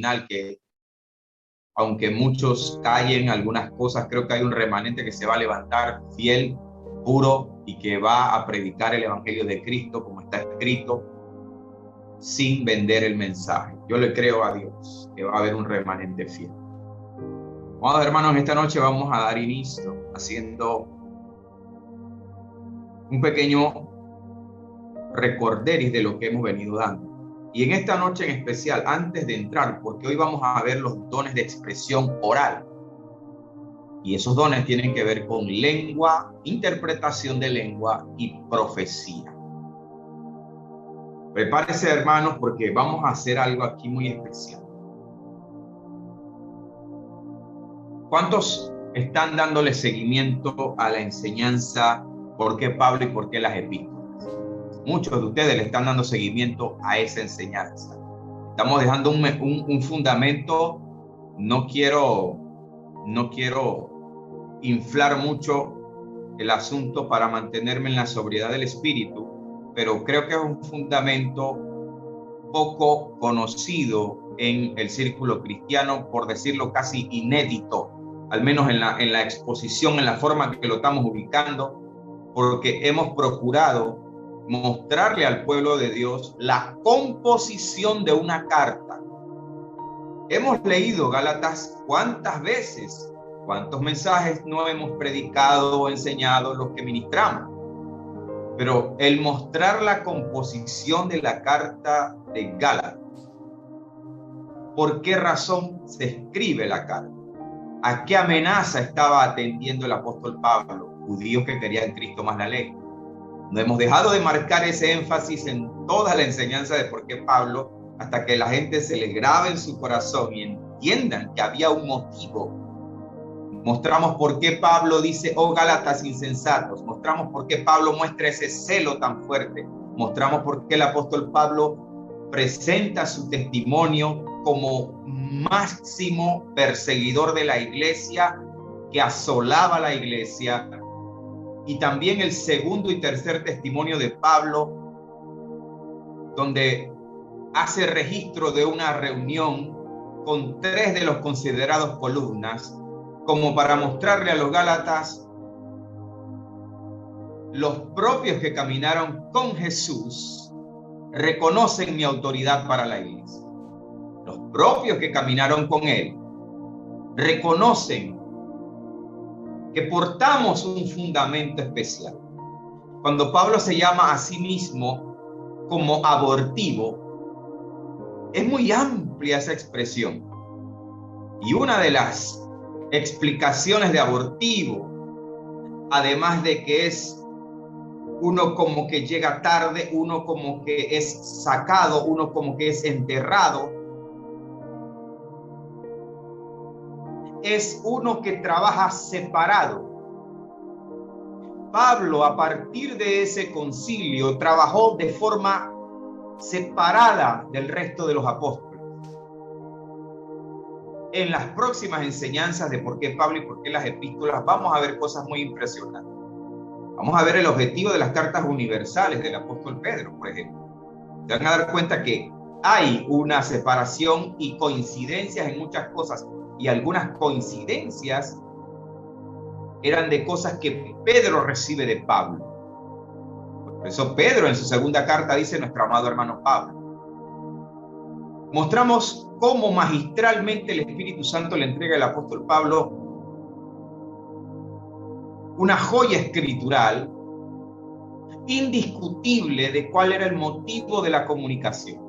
final, que aunque muchos callen algunas cosas, creo que hay un remanente que se va a levantar fiel, puro, y que va a predicar el evangelio de Cristo como está escrito, sin vender el mensaje. Yo le creo a Dios que va a haber un remanente fiel. Amados hermanos, esta noche vamos a dar inicio haciendo un pequeño recorderis de lo que hemos venido dando. Y en esta noche en especial, antes de entrar, porque hoy vamos a ver los dones de expresión oral. Y esos dones tienen que ver con lengua, interpretación de lengua y profecía. Prepárese, hermanos, porque vamos a hacer algo aquí muy especial. ¿Cuántos están dándole seguimiento a la enseñanza? ¿Por qué Pablo y por qué las epístolas? Muchos de ustedes le están dando seguimiento a esa enseñanza. Estamos dejando un fundamento. No quiero inflar mucho el asunto para mantenerme en la sobriedad del espíritu, pero creo que es un fundamento poco conocido en el círculo cristiano, por decirlo casi inédito, al menos en la exposición, en la forma que lo estamos ubicando, porque hemos procurado mostrarle al pueblo de Dios la composición de una carta. Hemos leído Gálatas cuántas veces, cuántos mensajes no hemos predicado o enseñado los que ministramos, pero el mostrar la composición de la carta de Gálatas, ¿por qué razón se escribe la carta? ¿A qué amenaza estaba atendiendo el apóstol Pablo? Judíos que querían Cristo más la ley. No hemos dejado de marcar ese énfasis en toda la enseñanza de por qué Pablo, hasta que la gente se le grabe en su corazón y entiendan que había un motivo. Mostramos por qué Pablo dice, oh Gálatas insensatos. Mostramos por qué Pablo muestra ese celo tan fuerte. Mostramos por qué el apóstol Pablo presenta su testimonio como máximo perseguidor de la iglesia, que asolaba la iglesia. Y también el segundo y tercer testimonio de Pablo, donde hace registro de una reunión con 3 de los considerados columnas, como para mostrarle a los Gálatas, los propios que caminaron con Jesús reconocen mi autoridad para la iglesia. Los propios que caminaron con él reconocen que portamos un fundamento especial. Cuando Pablo se llama a sí mismo como abortivo, es muy amplia esa expresión. Y una de las explicaciones de abortivo, además de que es uno como que llega tarde, uno como que es sacado, uno como que es enterrado, es uno que trabaja separado. Pablo, a partir de ese concilio, trabajó de forma separada del resto de los apóstoles. En las próximas enseñanzas de por qué Pablo y por qué las epístolas, vamos a ver cosas muy impresionantes. Vamos a ver el objetivo de las cartas universales del apóstol Pedro, por ejemplo. Se van a dar cuenta que hay una separación y coincidencias en muchas cosas, y algunas coincidencias eran de cosas que Pedro recibe de Pablo. Por eso Pedro en su segunda carta dice, nuestro amado hermano Pablo. Mostramos cómo magistralmente el Espíritu Santo le entrega al apóstol Pablo una joya escritural indiscutible de cuál era el motivo de la comunicación.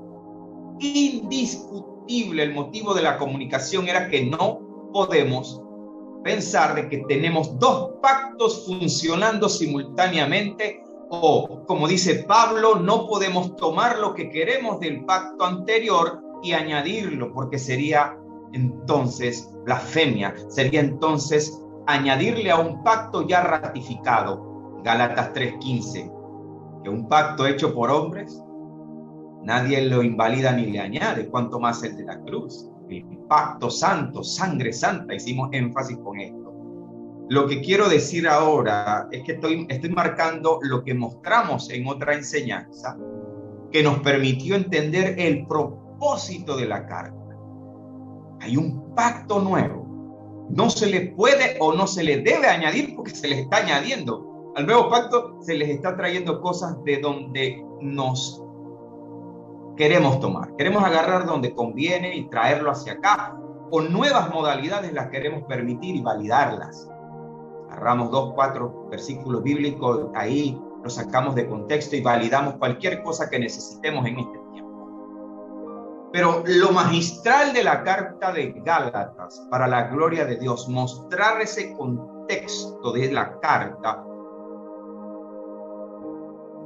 Indiscutible el motivo de la comunicación era que no podemos pensar de que tenemos 2 pactos funcionando simultáneamente, o como dice Pablo, no podemos tomar lo que queremos del pacto anterior y añadirlo, porque sería entonces blasfemia, sería entonces añadirle a un pacto ya ratificado. Gálatas 3:15, que un pacto hecho por hombres nadie lo invalida ni le añade, cuanto más el de la cruz. El pacto santo, sangre santa, hicimos énfasis con esto. Lo que quiero decir ahora es que estoy marcando lo que mostramos en otra enseñanza que nos permitió entender el propósito de la carta. Hay un pacto nuevo. No se le puede o no se le debe añadir porque se les está añadiendo. Al nuevo pacto se les está trayendo cosas de donde nos queremos tomar. Queremos agarrar donde conviene y traerlo hacia acá. Con nuevas modalidades las queremos permitir y validarlas. Agarramos 2, 4 versículos bíblicos, ahí los sacamos de contexto y validamos cualquier cosa que necesitemos en este tiempo. Pero lo magistral de la carta de Gálatas, para la gloria de Dios, mostrar ese contexto de la carta.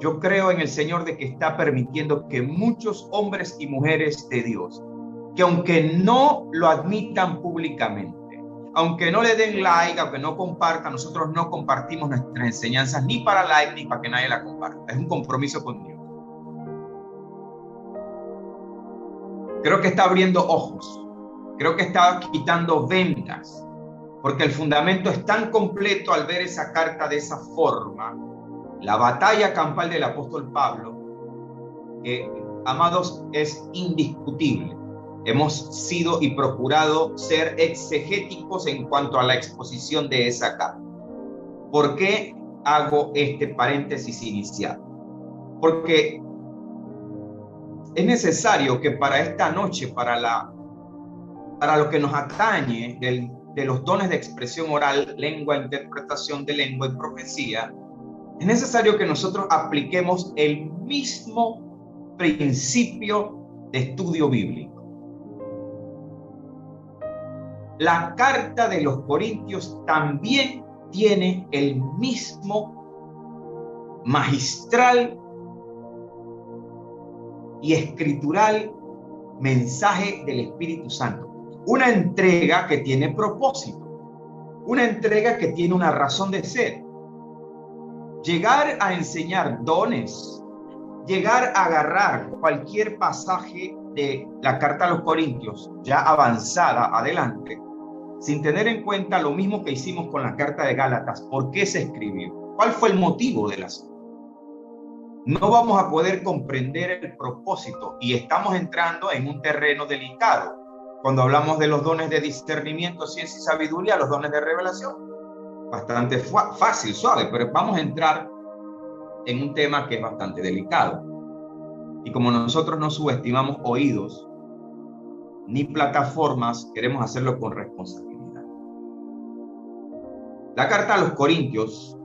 Yo creo en el Señor de que está permitiendo que muchos hombres y mujeres de Dios, que aunque no lo admitan públicamente, aunque no le den like, aunque no compartan, nosotros no compartimos nuestras enseñanzas ni para like ni para que nadie la comparta. Es un compromiso con Dios. Creo que está abriendo ojos. Creo que está quitando vendas. Porque el fundamento es tan completo al ver esa carta de esa forma. La batalla campal del apóstol Pablo, que, amados, es indiscutible. Hemos sido y procurado ser exegéticos en cuanto a la exposición de esa carta. ¿Por qué hago este paréntesis inicial? Porque es necesario que para esta noche, para lo que nos atañe de los dones de expresión oral, lengua, interpretación de lengua y profecía, es necesario que nosotros apliquemos el mismo principio de estudio bíblico. La carta de los Corintios también tiene el mismo magistral y escritural mensaje del Espíritu Santo. Una entrega que tiene propósito, una entrega que tiene una razón de ser. Llegar a enseñar dones, llegar a agarrar cualquier pasaje de la carta a los Corintios, ya avanzada, adelante, sin tener en cuenta lo mismo que hicimos con la carta de Gálatas. ¿Por qué se escribió? ¿Cuál fue el motivo de las? No vamos a poder comprender el propósito y estamos entrando en un terreno delicado. Cuando hablamos de los dones de discernimiento, ciencia y sabiduría, los dones de revelación, bastante fácil, suave, pero vamos a entrar en un tema que es bastante delicado. Y como nosotros no subestimamos oídos ni plataformas, queremos hacerlo con responsabilidad. La carta a los Corintios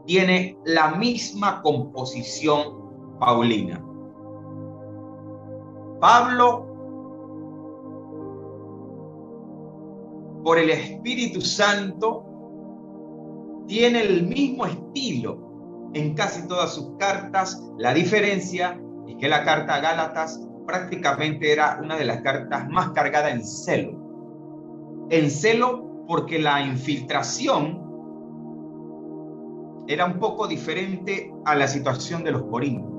tiene la misma composición paulina. Pablo, por el Espíritu Santo, tiene el mismo estilo en casi todas sus cartas. La diferencia es que la carta a Gálatas prácticamente era una de las cartas más cargadas en celo. En celo porque la infiltración era un poco diferente a la situación de los corintios.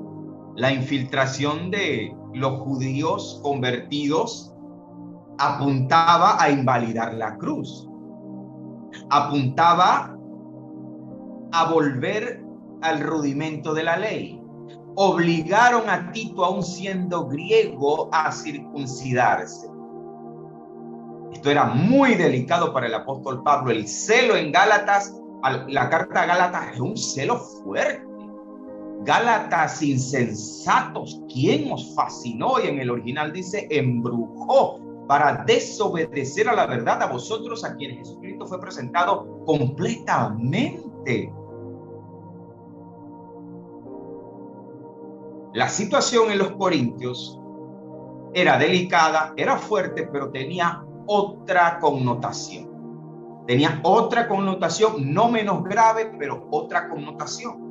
La infiltración de los judíos convertidos apuntaba a invalidar la cruz, apuntaba a volver al rudimento de la ley. Obligaron a Tito, aún siendo griego, a circuncidarse. Esto era muy delicado para el apóstol Pablo. El celo en Gálatas, la carta a Gálatas, es un celo fuerte. Gálatas insensatos, ¿quién os fascinó? Y en el original dice, embrujó para desobedecer a la verdad a vosotros, a quienes Jesucristo fue presentado completamente. La situación en los Corintios era delicada, era fuerte, pero tenía otra connotación. Tenía otra connotación, no menos grave, pero otra connotación.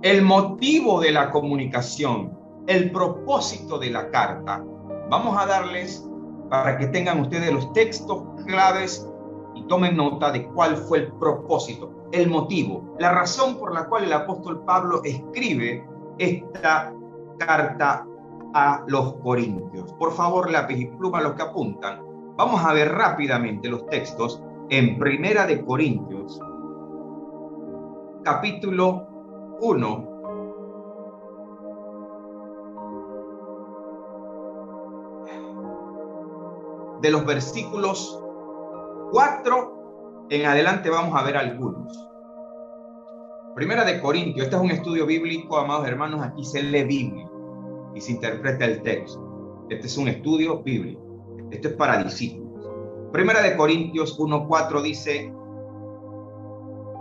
El motivo de la comunicación, el propósito de la carta, vamos a darles para que tengan ustedes los textos claves y tomen nota de cuál fue el propósito, el motivo, la razón por la cual el apóstol Pablo escribe esta carta a los Corintios. Por favor, lápiz y pluma, los que apuntan. Vamos a ver rápidamente los textos en Primera de Corintios, capítulo 1. de los versículos 4 en adelante vamos a ver algunos. Primera de Corintios, este es un estudio bíblico, amados hermanos, aquí se lee Biblia y se interpreta el texto. Este es un estudio bíblico, esto es para discípulos. Primera de Corintios 1:4 dice: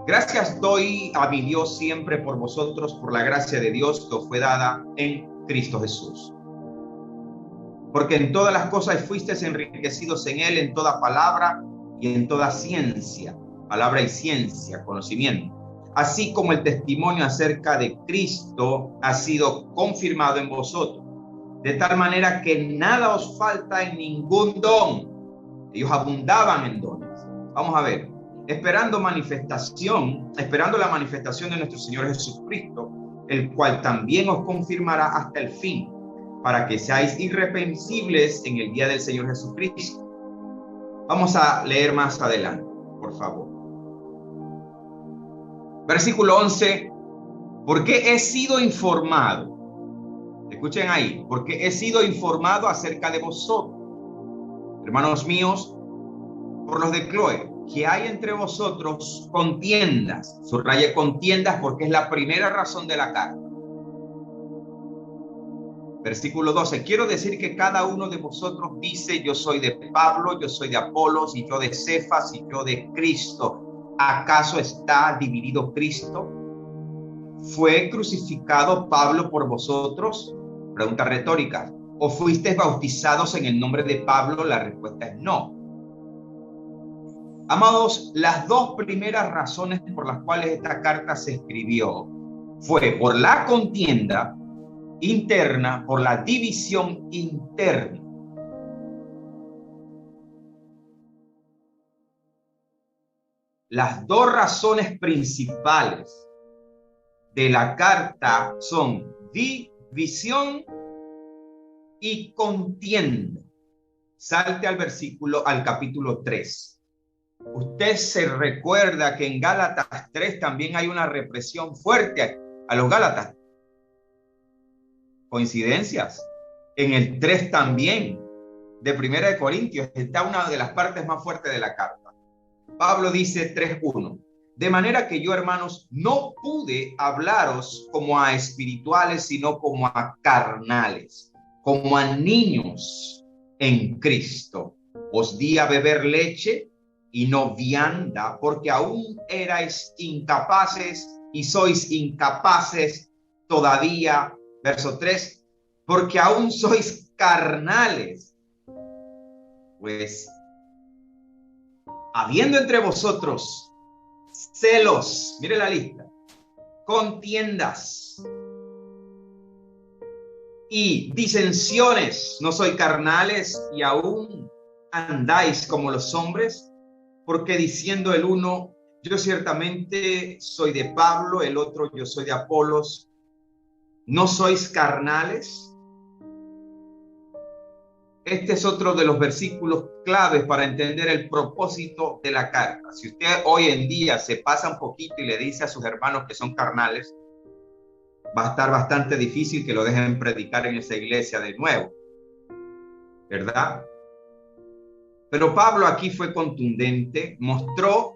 gracias doy a mi Dios siempre por vosotros, por la gracia de Dios que os fue dada en Cristo Jesús. Porque en todas las cosas fuisteis enriquecidos en él, en toda palabra y en toda ciencia, palabra y ciencia, conocimiento, así como el testimonio acerca de Cristo ha sido confirmado en vosotros, de tal manera que nada os falta en ningún don. Ellos abundaban en dones. Vamos a ver, esperando la manifestación de nuestro Señor Jesucristo, el cual también os confirmará hasta el fin, para que seáis irreprensibles en el día del Señor Jesucristo. Vamos a leer más adelante, por favor. Versículo 11. Porque he sido informado, escuchen ahí, porque he sido informado acerca de vosotros, hermanos míos, por los de Cloé, que hay entre vosotros contiendas. Subraye contiendas porque es la primera razón de la carta. Versículo 12. Quiero decir que cada uno de vosotros dice: yo soy de Pablo, yo soy de Apolos, y yo de Cefas, y yo de Cristo. ¿Acaso está dividido Cristo? ¿Fue crucificado Pablo por vosotros? Pregunta retórica. ¿O fuisteis bautizados en el nombre de Pablo? La respuesta es no. Amados, las dos primeras razones por las cuales esta carta se escribió fue por la contienda interna, por la división interna. Las dos razones principales de la carta son división y contienda. Salte al capítulo 3. Usted se recuerda que en Gálatas 3 también hay una represión fuerte a los Gálatas. ¿Coincidencias? En el 3 también de Primera de Corintios está una de las partes más fuertes de la carta. Pablo dice 3:1: de manera que yo, hermanos, no pude hablaros como a espirituales, sino como a carnales, como a niños en Cristo. Os di a beber leche y no vianda, porque aún erais incapaces y sois incapaces todavía. Verso 3, porque aún sois carnales, pues habiendo entre vosotros celos, mire la lista, contiendas y disensiones, ¿no sois carnales y aún andáis como los hombres? Porque diciendo el uno: yo ciertamente soy de Pablo, el otro: yo soy de Apolos, ¿no sois carnales? Este es otro de los versículos claves para entender el propósito de la carta. Si usted hoy en día se pasa un poquito y le dice a sus hermanos que son carnales, va a estar bastante difícil que lo dejen predicar en esa iglesia de nuevo, ¿verdad? Pero Pablo aquí fue contundente, mostró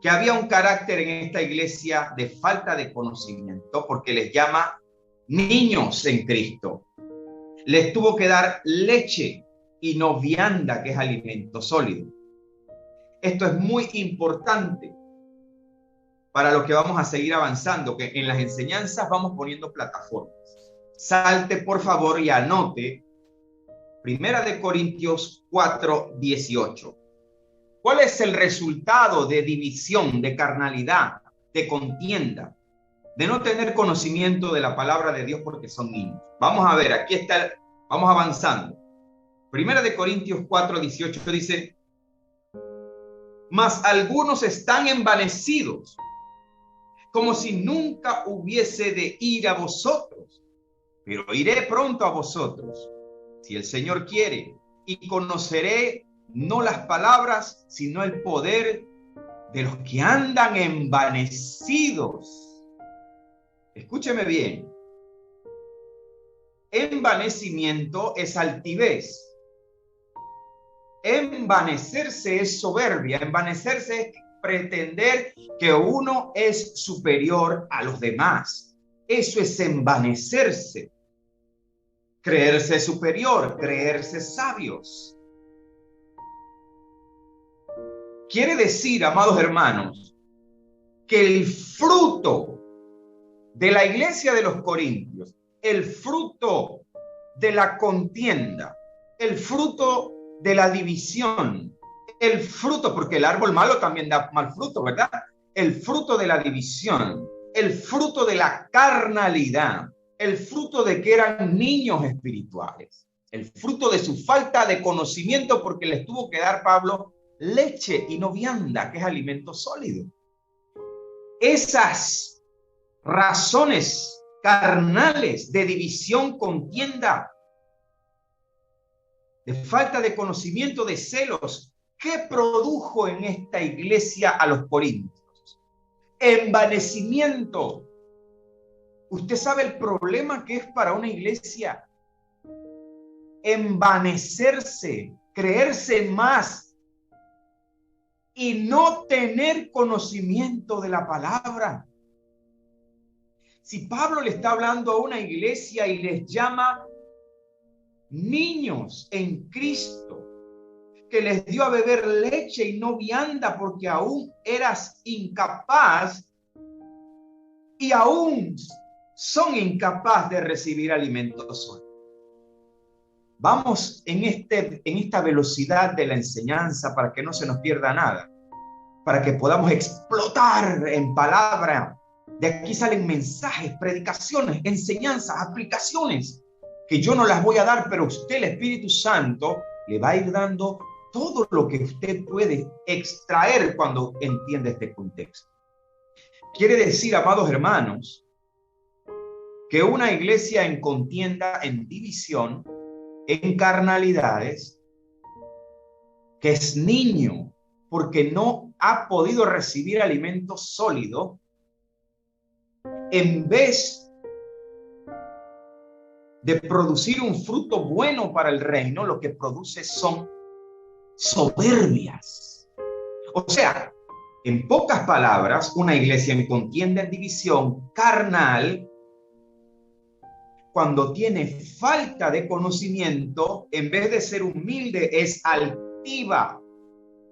que había un carácter en esta iglesia de falta de conocimiento, porque les llama niños en Cristo. Les tuvo que dar leche y no vianda, que es alimento sólido. Esto es muy importante para lo que vamos a seguir avanzando, que en las enseñanzas vamos poniendo plataformas. Salte por favor y anote Primera de Corintios 4:18. ¿Cuál es el resultado de división, de carnalidad, de contienda, de no tener conocimiento de la palabra de Dios porque son niños? Vamos a ver, aquí está, vamos avanzando. Primera de Corintios 4:18 dice: mas algunos están envanecidos, como si nunca hubiese de ir a vosotros, pero iré pronto a vosotros, si el Señor quiere, y conoceré no las palabras, sino el poder de los que andan envanecidos. Escúcheme bien. Envanecimiento es altivez. Envanecerse es soberbia, envanecerse es pretender que uno es superior a los demás. Eso es envanecerse. Creerse superior, creerse sabios. Quiere decir, amados hermanos, que el fruto de la iglesia de los Corintios, el fruto de la contienda, el fruto de la división, el fruto, porque el árbol malo también da mal fruto, ¿verdad? El fruto de la división, el fruto de la carnalidad, el fruto de que eran niños espirituales, el fruto de su falta de conocimiento, porque les tuvo que dar Pablo leche y no vianda, que es alimento sólido. Esas razones carnales de división, contienda, de falta de conocimiento, de celos, ¿qué produjo en esta iglesia a los corintios? Envanecimiento. ¿Usted sabe el problema que es para una iglesia? Envanecerse, creerse más y no tener conocimiento de la palabra. Si Pablo le está hablando a una iglesia y les llama niños en Cristo, que les dio a beber leche y no vianda porque aún eras incapaz y aún son incapaces de recibir alimento sólido. Vamos en esta velocidad de la enseñanza para que no se nos pierda nada, para que podamos explotar en palabra. De aquí salen mensajes, predicaciones, enseñanzas, aplicaciones, que yo no las voy a dar, pero usted, el Espíritu Santo, le va a ir dando todo lo que usted puede extraer cuando entiende este contexto. Quiere decir, amados hermanos, que una iglesia en contienda, en división, en carnalidades, que es niño porque no ha podido recibir alimento sólido, en vez de producir un fruto bueno para el reino, lo que produce son soberbias. O sea, en pocas palabras, una iglesia en contienda, en división, carnal, cuando tiene falta de conocimiento, en vez de ser humilde, es altiva.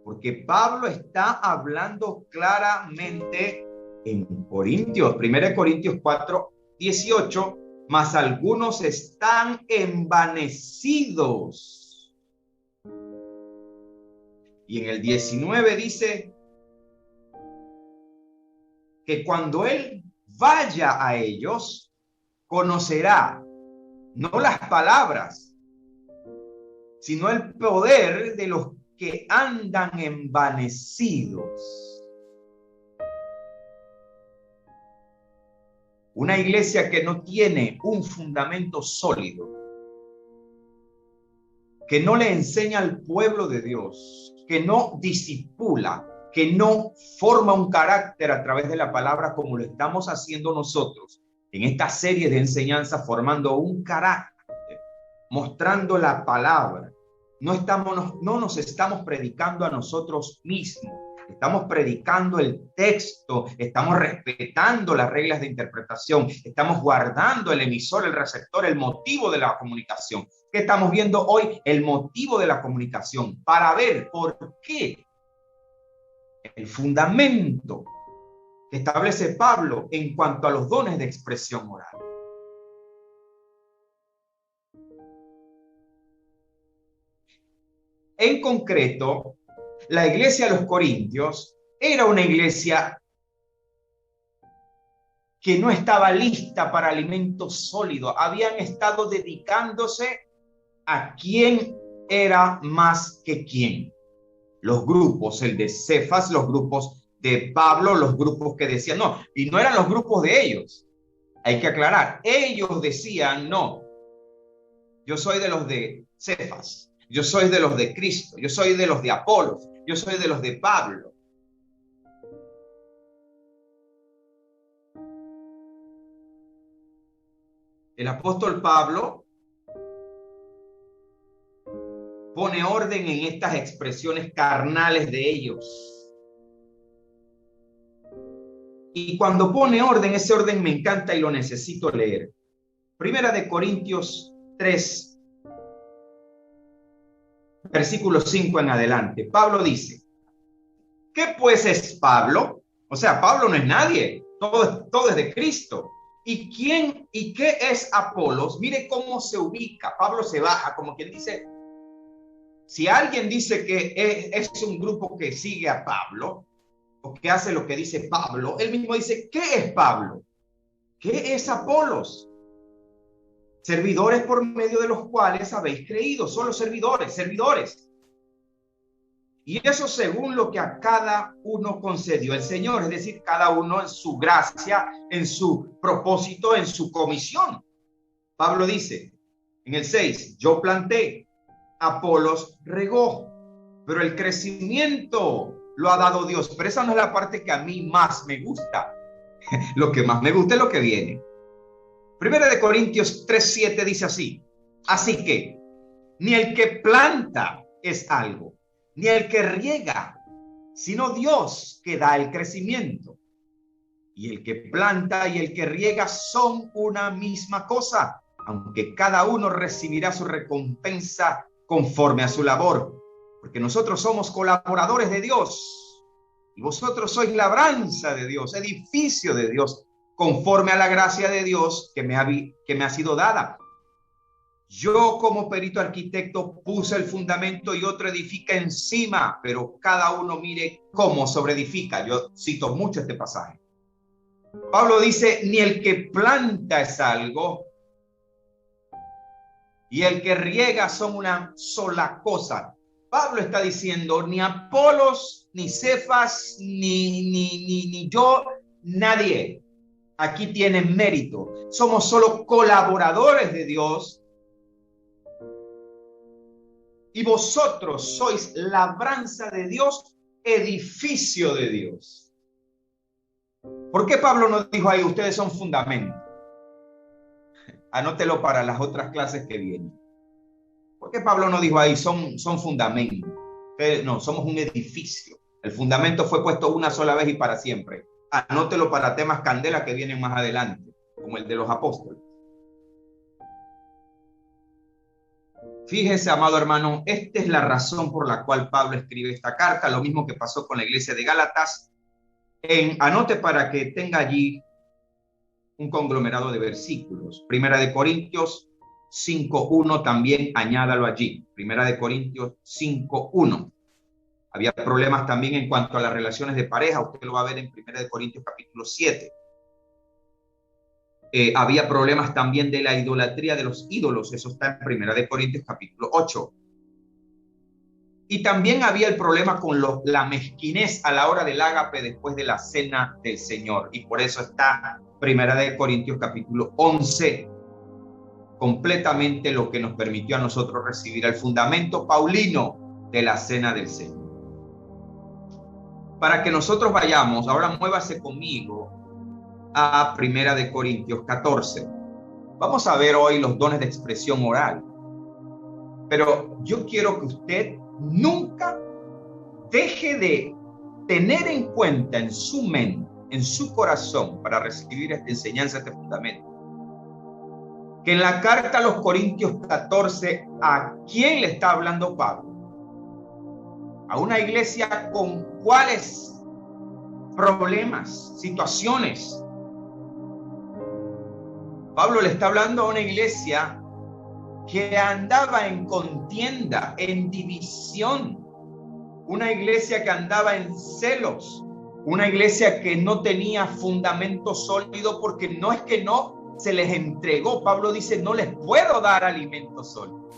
Porque Pablo está hablando claramente en Corintios, 1 Corintios 4, 18, mas algunos están envanecidos. Y en el 19 dice que cuando él vaya a ellos, conocerá no las palabras, sino el poder de los que andan envanecidos. Una iglesia que no tiene un fundamento sólido, que no le enseña al pueblo de Dios, que no discipula, que no forma un carácter a través de la palabra como lo estamos haciendo nosotros en esta serie de enseñanza, formando un carácter, mostrando la palabra. No nos estamos predicando a nosotros mismos, estamos predicando el texto, estamos respetando las reglas de interpretación, estamos guardando el emisor, el receptor, el motivo de la comunicación. ¿Qué estamos viendo hoy? El motivo de la comunicación, para ver por qué el fundamento que establece Pablo en cuanto a los dones de expresión oral. En concreto, la iglesia de los Corintios era una iglesia que no estaba lista para alimento sólido. Habían estado dedicándose a quién era más que quién. Los grupos, el de Cefas, los grupos de Pablo, los grupos que decían no, y no eran los grupos de ellos. Hay que aclarar, ellos decían no, yo soy de los de Cefas, yo soy de los de Cristo, yo soy de los de Apolos, yo soy de los de Pablo. El apóstol Pablo, pone orden en estas expresiones carnales de ellos. Y cuando pone orden, ese orden me encanta y lo necesito leer. Primera de Corintios 3, versículo 5 en adelante. Pablo dice, ¿qué pues es Pablo? O sea, Pablo no es nadie, todo es de Cristo. ¿Y quién y qué es Apolos? Mire cómo se ubica. Pablo se baja, como quien dice, si alguien dice que es un grupo que sigue a Pablo, o que hace lo que dice Pablo, él mismo dice, ¿qué es Pablo? ¿Qué es Apolos? Servidores por medio de los cuales habéis creído, solo servidores. Y eso según lo que a cada uno concedió el Señor, es decir, cada uno en su gracia, en su propósito, en su comisión. Pablo dice en el 6, yo planté, Apolos regó, pero el crecimiento lo ha dado Dios. Pero esa no es la parte que a mí más me gusta. Lo que más me gusta es lo que viene. Primera de Corintios 3:7 dice así, así que ni el que planta es algo, ni el que riega, sino Dios que da el crecimiento. Y el que planta y el que riega son una misma cosa, aunque cada uno recibirá su recompensa conforme a su labor, porque nosotros somos colaboradores de Dios y vosotros sois labranza de Dios, edificio de Dios, conforme a la gracia de Dios que me ha sido dada. Yo como perito arquitecto puse el fundamento y otro edifica encima, pero cada uno mire cómo sobreedifica. Yo cito mucho este pasaje. Pablo dice, ni el que planta es algo, y el que riega son una sola cosa. Pablo está diciendo, ni Apolos, ni Cefas, ni yo, nadie aquí tiene mérito. Somos solo colaboradores de Dios. Y vosotros sois labranza de Dios, edificio de Dios. ¿Por qué Pablo no dijo ahí, ustedes son fundamento? Anótelo para las otras clases que vienen. ¿Por qué Pablo no dijo ahí, son fundamento? No, somos un edificio. El fundamento fue puesto una sola vez y para siempre. Anótelo para temas candela que vienen más adelante, como el de los apóstoles. Fíjese, amado hermano, esta es la razón por la cual Pablo escribe esta carta, lo mismo que pasó con la iglesia de Gálatas. Anote para que tenga allí un conglomerado de versículos. Primera de Corintios 5:1 también añádalo allí. Primera de Corintios 5:1. Había problemas también en cuanto a las relaciones de pareja. Usted lo va a ver en Primera de Corintios capítulo 7. Había problemas también de la idolatría de los ídolos. Eso está en Primera de Corintios capítulo 8. Y también había el problema con la mezquinez a la hora del ágape después de la cena del Señor. Y por eso está Primera de Corintios capítulo 11. Completamente lo que nos permitió a nosotros recibir el fundamento paulino de la cena del Señor. Para que nosotros vayamos, ahora muévase conmigo a Primera de Corintios 14. Vamos a ver hoy los dones de expresión oral. Pero yo quiero que usted nunca deje de tener en cuenta en su mente, en su corazón, para recibir esta enseñanza, este fundamento, que en la carta a los Corintios 14, ¿a quién le está hablando Pablo? A una iglesia con cuáles problemas, situaciones. Pablo le está hablando a una iglesia que andaba en contienda, en división, una iglesia que andaba en celos, una iglesia que no tenía fundamento sólido, porque no es que no se les entregó. Pablo dice, no les puedo dar alimento sólido.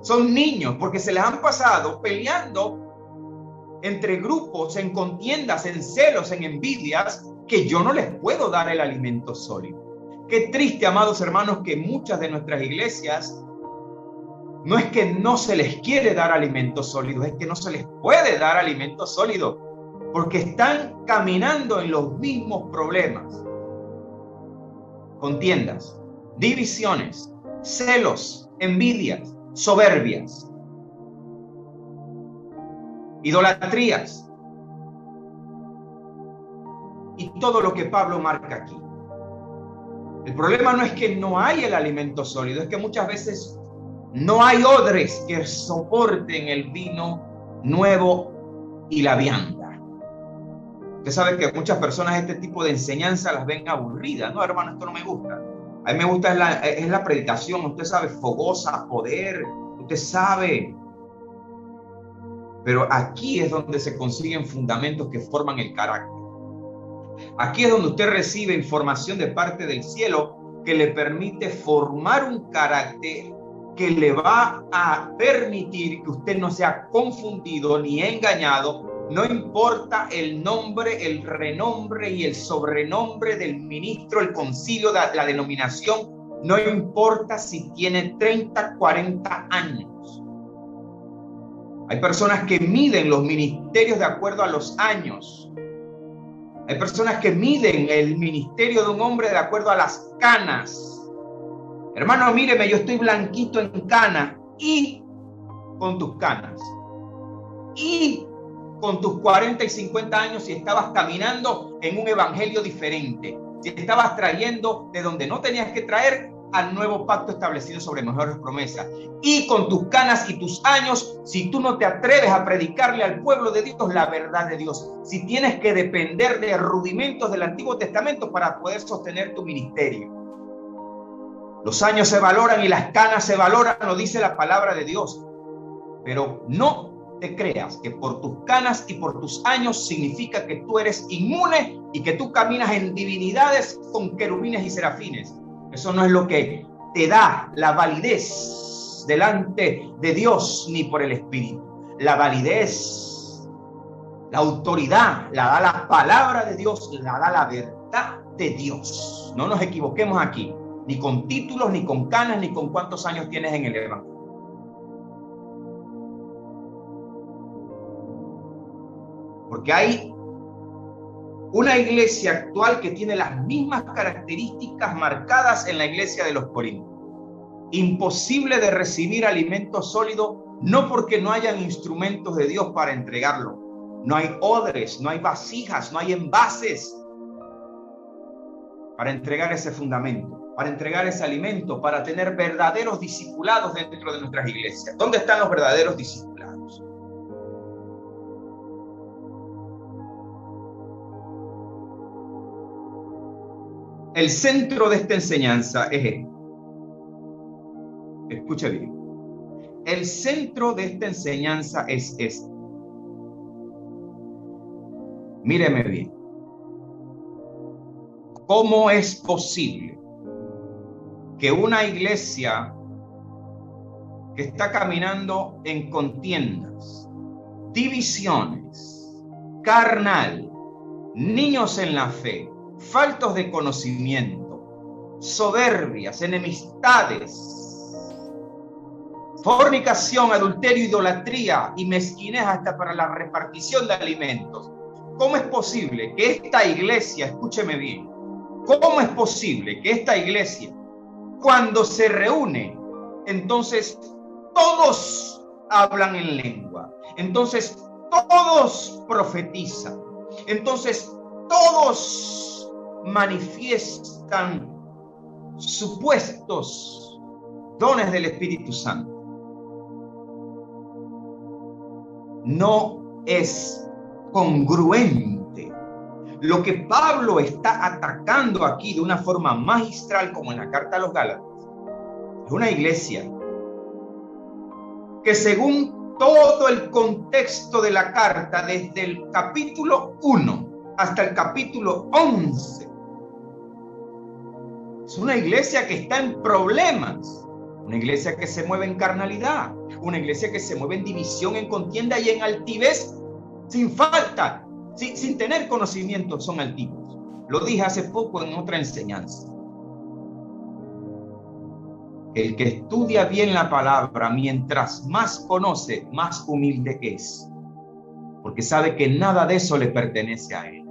Son niños porque se les han pasado peleando entre grupos, en contiendas, en celos, en envidias, que yo no les puedo dar el alimento sólido. Qué triste, amados hermanos, que muchas de nuestras iglesias no es que no se les quiere dar alimento sólido, es que no se les puede dar alimento sólido, porque están caminando en los mismos problemas. Contiendas, divisiones, celos, envidias, soberbias. idolatrías y todo lo que Pablo marca aquí. El problema no es que no hay el alimento sólido, es que muchas veces no hay odres que soporten el vino nuevo y la vianda. Usted sabe que muchas personas este tipo de enseñanza las ven aburridas. No, hermano, esto no me gusta. A mí me gusta es la predicación, usted sabe, fogosa, poder, usted sabe. Pero aquí es donde se consiguen fundamentos que forman el carácter. Aquí es donde usted recibe información de parte del cielo que le permite formar un carácter que le va a permitir que usted no sea confundido ni engañado. No importa el nombre, el renombre y el sobrenombre del ministro, el concilio, la denominación, no importa si tiene 30, 40 años. Hay personas que miden los ministerios de acuerdo a los años. Hay personas que miden el ministerio de un hombre de acuerdo a las canas. Hermano, míreme, yo estoy blanquito en canas y con tus canas. Y con tus 40 y 50 años si estabas caminando en un evangelio diferente. Si estabas trayendo de donde no tenías que traer al nuevo pacto establecido sobre mejores promesas. Y con tus canas y tus años, si tú no te atreves a predicarle al pueblo de Dios la verdad de Dios, si tienes que depender de rudimentos del Antiguo Testamento para poder sostener tu ministerio. Los años se valoran y las canas se valoran, lo dice la palabra de Dios. Pero no te creas que por tus canas y por tus años significa que tú eres inmune y que tú caminas en divinidades con querubines y serafines. Eso no es lo que te da la validez delante de Dios ni por el Espíritu. La validez, la autoridad, la da la palabra de Dios, la da la verdad de Dios. No nos equivoquemos aquí, ni con títulos, ni con canas, ni con cuántos años tienes en el evangelio. Porque hay una iglesia actual que tiene las mismas características marcadas en la iglesia de los Corintios. Imposible de recibir alimento sólido, no porque no hayan instrumentos de Dios para entregarlo. No hay odres, no hay vasijas, no hay envases para entregar ese fundamento, para entregar ese alimento, para tener verdaderos discipulados dentro de nuestras iglesias. ¿Dónde están los verdaderos discipulados? El centro de esta enseñanza es este. Escuche bien. El centro de esta enseñanza es este. Míreme bien. ¿Cómo es posible que una iglesia que está caminando en contiendas, divisiones, carnal, niños en la fe, faltos de conocimiento, soberbias, enemistades, fornicación, adulterio, idolatría y mezquinez hasta para la repartición de alimentos? ¿Cómo es posible que esta iglesia, escúcheme bien, cómo es posible que esta iglesia, cuando se reúne, entonces todos hablan en lengua, entonces todos profetizan, entonces todos manifiestan supuestos dones del Espíritu Santo? No es congruente. Lo que Pablo está atacando aquí de una forma magistral, como en la carta a los Gálatas, es una iglesia que, según todo el contexto de la carta, desde el capítulo 1 hasta el capítulo 11, es una iglesia que está en problemas, una iglesia que se mueve en carnalidad, una iglesia que se mueve en división, en contienda y en altivez sin falta, sin tener conocimiento, son altivos. Lo dije hace poco en otra enseñanza. El que estudia bien la palabra, mientras más conoce, más humilde es, porque sabe que nada de eso le pertenece a él.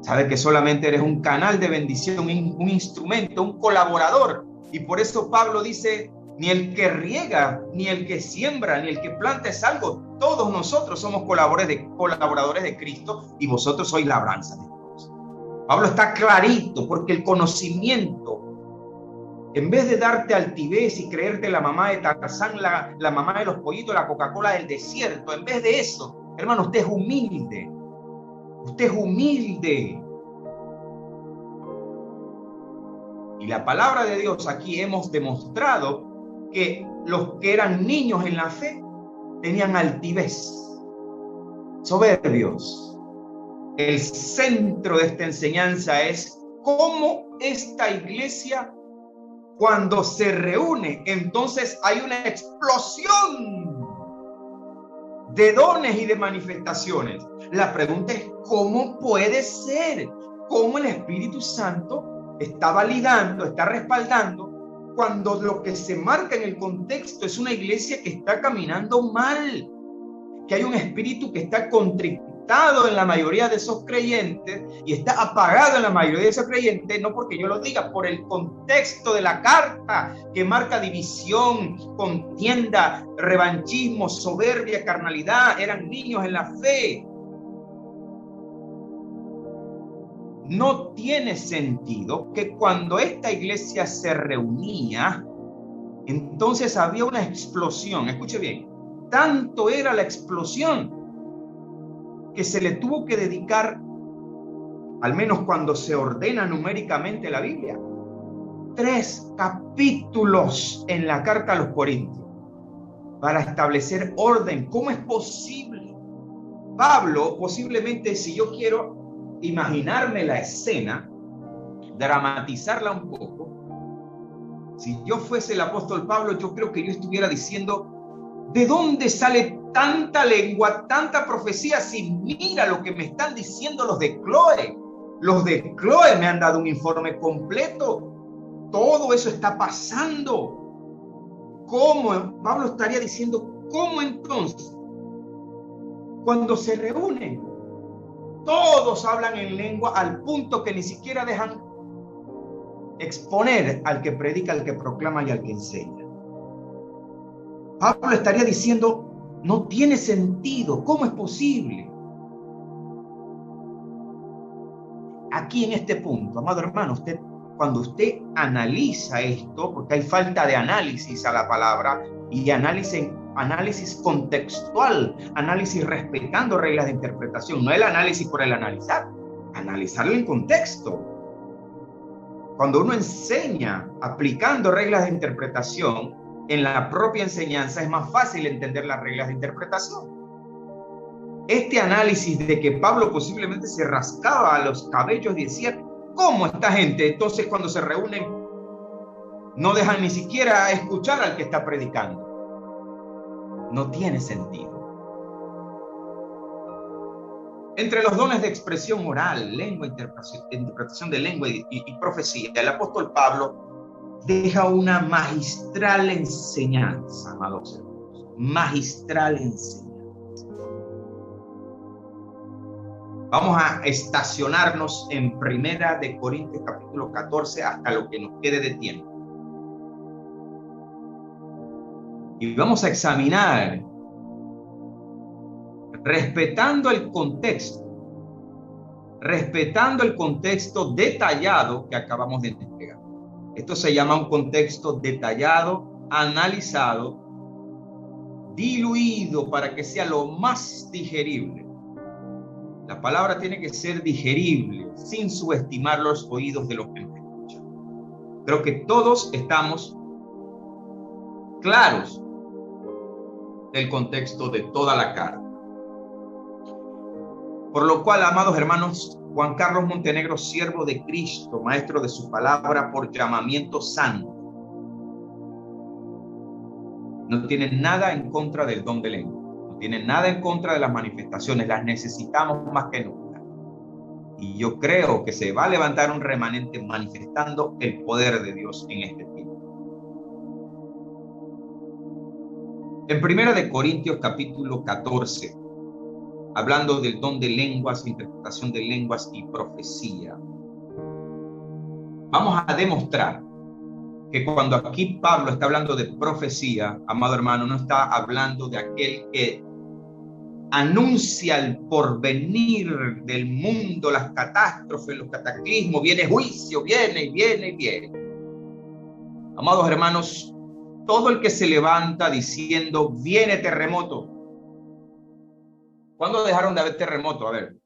Sabe que solamente eres un canal de bendición, un instrumento, un colaborador. Y por eso Pablo dice, ni el que riega, ni el que siembra, ni el que planta es algo. todos nosotros somos colaboradores de Cristo y vosotros sois labranza de Dios. Pablo está clarito, porque el conocimiento, en vez de darte altivez y creerte la mamá de Tarzán, la mamá de los pollitos, la Coca-Cola del desierto, en vez de eso, hermano, usted es humilde. Usted es humilde. Y la palabra de Dios aquí hemos demostrado que los que eran niños en la fe tenían altivez, soberbios. El centro de esta enseñanza es cómo esta iglesia, cuando se reúne, entonces hay una explosión de dones y de manifestaciones. La pregunta es, ¿cómo puede ser? ¿Cómo el Espíritu Santo está validando, está respaldando, cuando lo que se marca en el contexto es una iglesia que está caminando mal, que hay un espíritu que está contrictado en la mayoría de esos creyentes y está apagado en la mayoría de esos creyentes, no porque yo lo diga, por el contexto de la carta que marca división, contienda, revanchismo, soberbia, carnalidad, eran niños en la fe. No tiene sentido que cuando esta iglesia se reunía, entonces había una explosión. Escuche bien, tanto era la explosión que se le tuvo que dedicar, al menos cuando se ordena numéricamente la Biblia, 3 capítulos en la carta a los Corintios para establecer orden. ¿Cómo es posible? Pablo, posiblemente, si yo quiero imaginarme la escena, dramatizarla un poco, si yo fuese el apóstol Pablo, yo creo que yo estuviera diciendo, ¿de dónde sale tanta lengua, tanta profecía? Si mira lo que me están diciendo los de Chloe. Los de Chloe me han dado un informe completo. Todo eso está pasando. ¿Cómo? Pablo estaría diciendo, ¿cómo entonces? Cuando se reúnen, todos hablan en lengua al punto que ni siquiera dejan exponer al que predica, al que proclama y al que enseña. Pablo estaría diciendo, no tiene sentido, ¿cómo es posible? Aquí en este punto, amado hermano, cuando usted analiza esto, porque hay falta de análisis a la palabra y de análisis contextual, análisis respetando reglas de interpretación, no el análisis por el analizarlo en contexto. Cuando uno enseña aplicando reglas de interpretación en la propia enseñanza, es más fácil entender las reglas de interpretación. Este análisis de que Pablo posiblemente se rascaba a los cabellos y decía, ¿cómo esta gente entonces cuando se reúnen no dejan ni siquiera escuchar al que está predicando? No tiene sentido. Entre los dones de expresión oral, lengua, interpretación de lengua y profecía, el apóstol Pablo deja una magistral enseñanza, amados hermanos, magistral enseñanza. Vamos a estacionarnos en 1 Corintios capítulo 14 hasta lo que nos quede de tiempo. Y vamos a examinar, respetando el contexto detallado que acabamos de entregar. Esto se llama un contexto detallado, analizado, diluido para que sea lo más digerible. La palabra tiene que ser digerible, sin subestimar los oídos de los que nos escuchan. Creo que todos estamos claros del contexto de toda la carta. Por lo cual, amados hermanos, Juan Carlos Montenegro, siervo de Cristo, maestro de su palabra por llamamiento santo, no tiene nada en contra del don de lengua, no tiene nada en contra de las manifestaciones, las necesitamos más que nunca. Y yo creo que se va a levantar un remanente manifestando el poder de Dios en este tiempo. En 1 Corintios capítulo 14, hablando del don de lenguas, interpretación de lenguas y profecía, vamos a demostrar que cuando aquí Pablo está hablando de profecía, amado hermano, no está hablando de aquel que anuncia el porvenir del mundo, las catástrofes, los cataclismos, viene juicio, viene y viene y viene. Amados hermanos, todo el que se levanta diciendo, viene terremoto. ¿Cuándo dejaron de haber terremoto? A ver.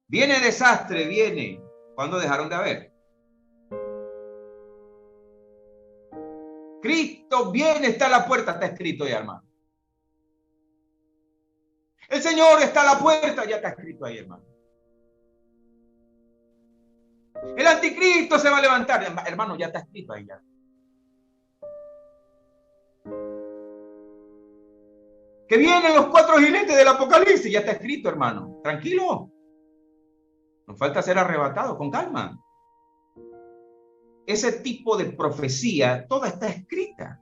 Viene desastre, viene. ¿Cuándo dejaron de haber? Cristo viene, está a la puerta, está escrito ya, hermano. El Señor está a la puerta, ya está escrito ahí, hermano. El anticristo se va a levantar, hermano, ya está escrito ahí ya. Que vienen los 4 jinetes del Apocalipsis, ya está escrito, hermano. Tranquilo. Nos falta ser arrebatado, con calma. Ese tipo de profecía, toda está escrita.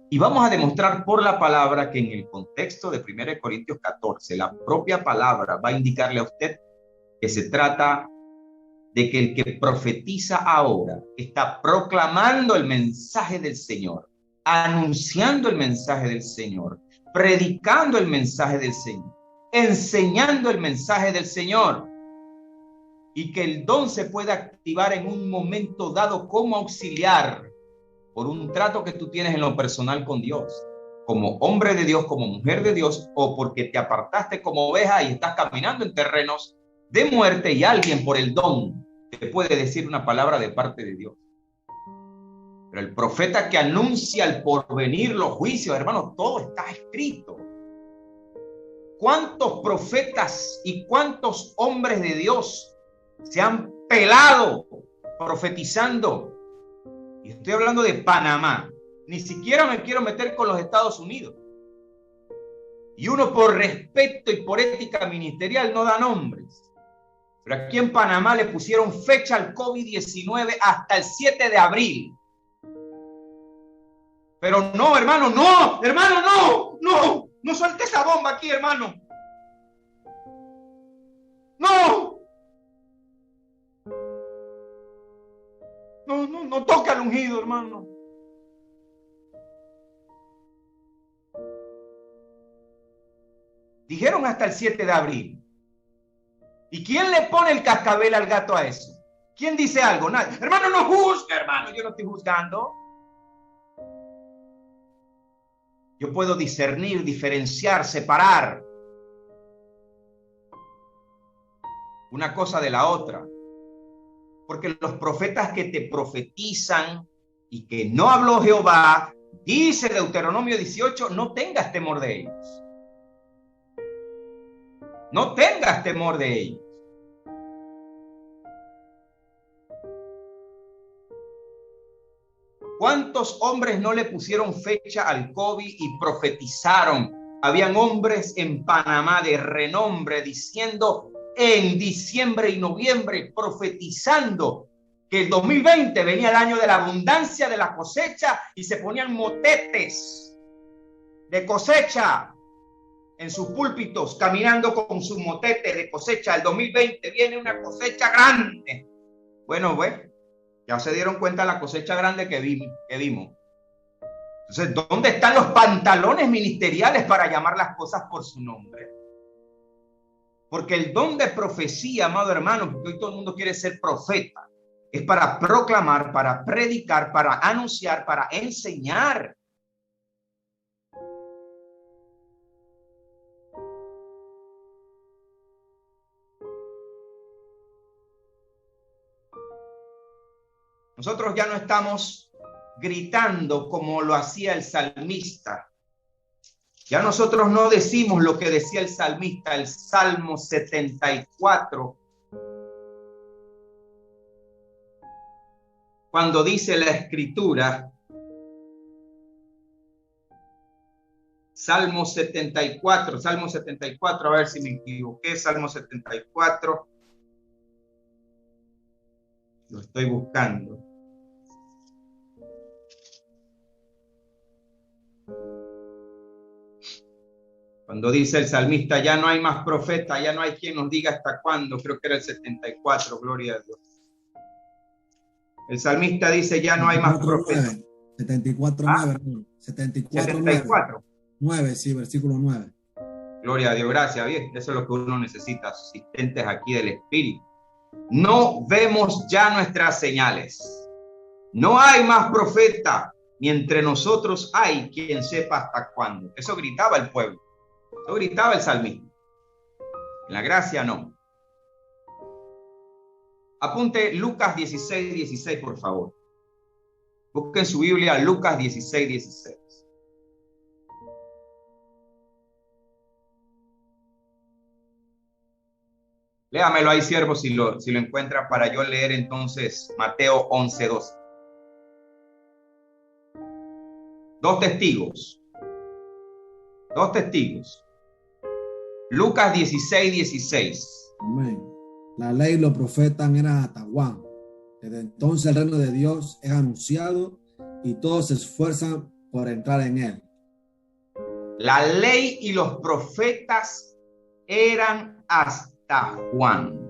Y vamos a demostrar por la palabra que en el contexto de 1 Corintios 14, la propia palabra va a indicarle a usted que se trata de que el que profetiza ahora está proclamando el mensaje del Señor, anunciando el mensaje del Señor, predicando el mensaje del Señor, enseñando el mensaje del Señor, y que el don se puede activar en un momento dado como auxiliar por un trato que tú tienes en lo personal con Dios, como hombre de Dios, como mujer de Dios, o porque te apartaste como oveja y estás caminando en terrenos de muerte y alguien por el don te puede decir una palabra de parte de Dios. Pero el profeta que anuncia el porvenir, los juicios, hermanos, todo está escrito. ¿Cuántos profetas y cuántos hombres de Dios se han pelado profetizando? Y estoy hablando de Panamá. Ni siquiera me quiero meter con los Estados Unidos. Y uno por respeto y por ética ministerial no da nombres. Pero aquí en Panamá le pusieron fecha al COVID-19 hasta el 7 de abril. Pero no, hermano, no, hermano, no suelte esa bomba aquí, hermano. No toca al ungido, hermano. Dijeron hasta el 7 de abril. ¿Y quién le pone el cascabel al gato a eso? ¿Quién dice algo? Nadie. Hermano, no juzgue, hermano. Yo no estoy juzgando. Yo puedo discernir, diferenciar, separar una cosa de la otra. Porque los profetas que te profetizan y que no habló Jehová, dice Deuteronomio 18, no tengas temor de ellos. No tengas temor de ellos. ¿Cuántos hombres no le pusieron fecha al COVID y profetizaron? Habían hombres en Panamá de renombre diciendo en diciembre y noviembre, profetizando que el 2020 venía el año de la abundancia de la cosecha, y se ponían motetes de cosecha en sus púlpitos, caminando con sus motetes de cosecha. El 2020 viene una cosecha grande. Bueno, ya se dieron cuenta de la cosecha grande que vimos. Entonces, ¿dónde están los pantalones ministeriales para llamar las cosas por su nombre? Porque el don de profecía, amado hermano, porque hoy todo el mundo quiere ser profeta, es para proclamar, para predicar, para anunciar, para enseñar. Nosotros ya no estamos gritando como lo hacía el salmista. Ya nosotros no decimos lo que decía el salmista, el Salmo 74, cuando dice la Escritura, Salmo 74, a ver si me equivoqué, Salmo 74, lo estoy buscando. Cuando dice el salmista, ya no hay más profeta, ya no hay quien nos diga hasta cuándo, creo que era el 74, gloria a Dios. El salmista dice, ya no hay más profeta. 74, 74. 9, sí, versículo 9. Gloria a Dios, gracias. Bien, eso es lo que uno necesita, asistentes aquí del Espíritu. No vemos ya nuestras señales. No hay más profeta, ni entre nosotros hay quien sepa hasta cuándo. Eso gritaba el pueblo, eso gritaba el salmista. En la gracia no. Apunte Lucas 16, 16, por favor. Busquen su Biblia, Lucas 16, 16. Léamelo ahí, siervo, si lo encuentra, para yo leer entonces Mateo 11, 12. Dos testigos. Dos testigos. Lucas 16, 16. Amén. La ley y los profetas eran hasta Juan. Desde entonces el reino de Dios es anunciado y todos se esfuerzan por entrar en él. La ley y los profetas eran hasta Juan.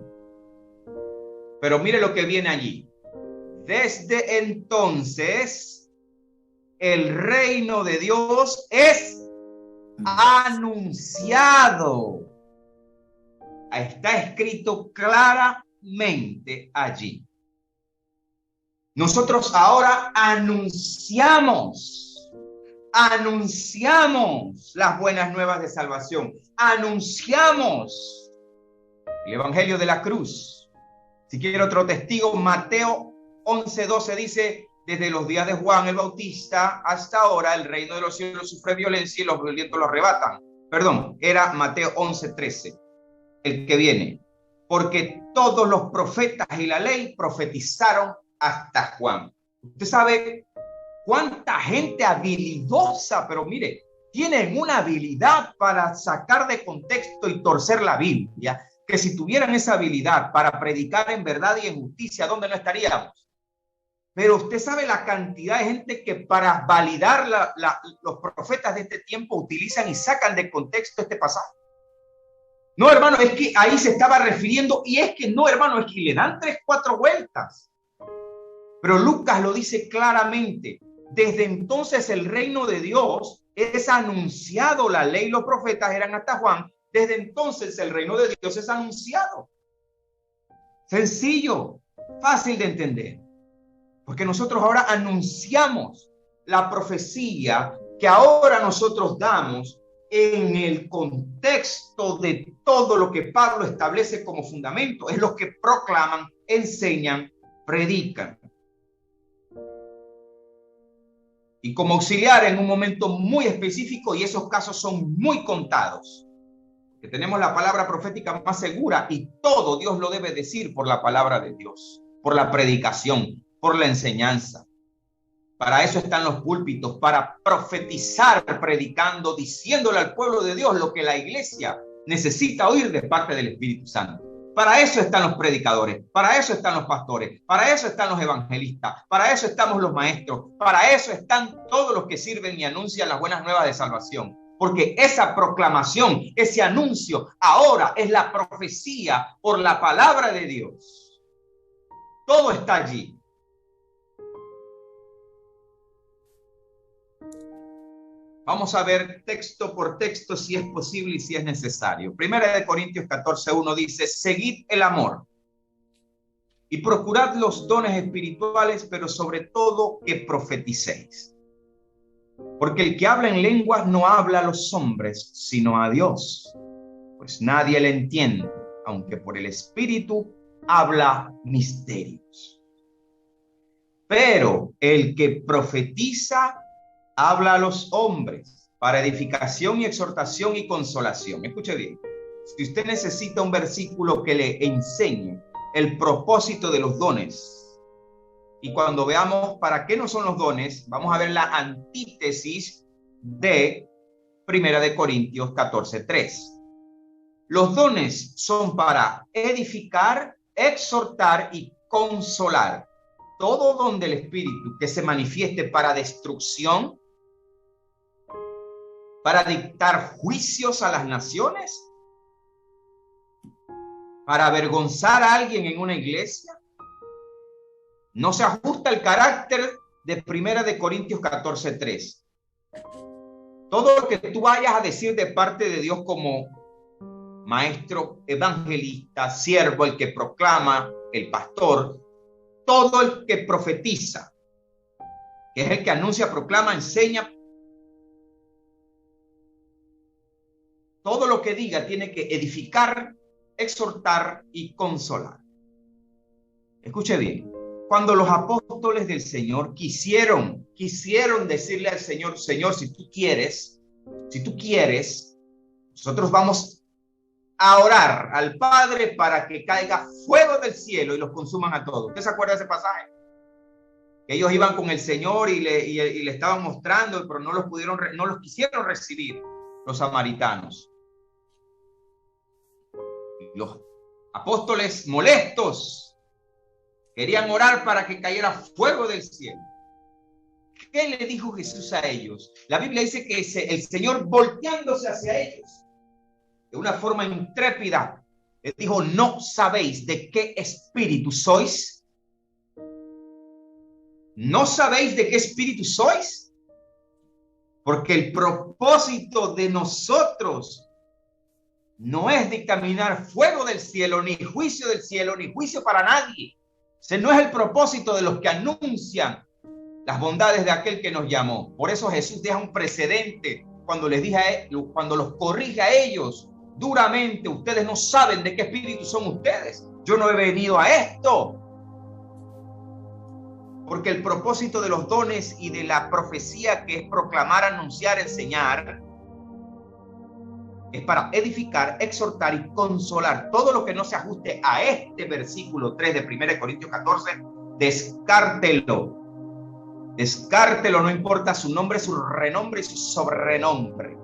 Pero mire lo que viene allí. Desde entonces el reino de Dios es anunciado. Está escrito claramente allí. Nosotros ahora anunciamos las buenas nuevas de salvación. Anunciamos el evangelio de la cruz. Si quiere otro testigo, Mateo 11, 12 dice: desde los días de Juan el Bautista hasta ahora el reino de los cielos sufre violencia y los violentos lo arrebatan. Perdón, era Mateo 11, 13. El que viene. Porque todos los profetas y la ley profetizaron hasta Juan. Usted sabe cuánta gente habilidosa, pero mire, tienen una habilidad para sacar de contexto y torcer la Biblia, que si tuvieran esa habilidad para predicar en verdad y en justicia, ¿dónde no estaríamos? Pero usted sabe la cantidad de gente que para validar los profetas de este tiempo utilizan y sacan de contexto este pasaje. No, hermano, es que ahí se estaba refiriendo, y es que no, hermano, es que le dan 3, 4 vueltas. Pero Lucas lo dice claramente. Desde entonces el reino de Dios es anunciado. La ley y los profetas eran hasta Juan. Desde entonces el reino de Dios es anunciado. Sencillo, fácil de entender. Porque nosotros ahora anunciamos la profecía que ahora nosotros damos en el contexto de todo lo que Pablo establece como fundamento. Es lo que proclaman, enseñan, predican. Y como auxiliar en un momento muy específico, y esos casos son muy contados, que tenemos la palabra profética más segura, y todo Dios lo debe decir por la palabra de Dios, por la predicación, por la enseñanza. Para eso están los púlpitos, para profetizar, predicando, diciéndole al pueblo de Dios lo que la iglesia necesita oír de parte del Espíritu Santo. Para eso están los predicadores, para eso están los pastores, para eso están los evangelistas, para eso estamos los maestros, para eso están todos los que sirven y anuncian las buenas nuevas de salvación. Porque esa proclamación, ese anuncio, ahora es la profecía por la palabra de Dios. Todo está allí. Vamos a ver texto por texto si es posible y si es necesario. Primera de Corintios 14:1 dice: seguid el amor y procurad los dones espirituales, pero sobre todo que profeticéis. Porque el que habla en lenguas no habla a los hombres, sino a Dios, pues nadie le entiende, aunque por el Espíritu habla misterios. Pero el que profetiza habla a los hombres para edificación y exhortación y consolación. Escuche bien. Si usted necesita un versículo que le enseñe el propósito de los dones, y cuando veamos para qué no son los dones, vamos a ver la antítesis de 1 de Corintios 14:3. Los dones son para edificar, exhortar y consolar. Todo don del Espíritu que se manifieste para destrucción, para dictar juicios a las naciones, para avergonzar a alguien en una iglesia, no se ajusta al carácter de 1 de Corintios 14:3. Todo lo que tú vayas a decir de parte de Dios como maestro, evangelista, siervo, el que proclama, el pastor, todo el que profetiza, que es el que anuncia, proclama, enseña, todo lo que diga tiene que edificar, exhortar y consolar. Escuche bien, cuando los apóstoles del Señor quisieron decirle al Señor, Señor, si tú quieres, nosotros vamos a orar al Padre para que caiga fuego del cielo y los consuman a todos. ¿Usted se acuerda de ese pasaje? Que ellos iban con el Señor y le estaban mostrando, pero no los quisieron recibir los samaritanos. Los apóstoles molestos querían orar para que cayera fuego del cielo. ¿Qué le dijo Jesús a ellos? La Biblia dice que el Señor, volteándose hacia ellos de una forma intrépida, les dijo: ¿no sabéis de qué espíritu sois? ¿No sabéis de qué espíritu sois? Porque el propósito de nosotros no es dictaminar fuego del cielo, ni juicio del cielo, ni juicio para nadie. Ese no es el propósito de los que anuncian las bondades de aquel que nos llamó. Por eso Jesús deja un precedente cuando cuando los corrige a ellos duramente. Ustedes no saben de qué espíritu son ustedes. Yo no he venido a esto. Porque el propósito de los dones y de la profecía, que es proclamar, anunciar, enseñar, es para edificar, exhortar y consolar. Todo lo que no se ajuste a este versículo 3 de 1 Corintios 14, descártelo. Descártelo, no importa su nombre, su renombre y su sobrenombre.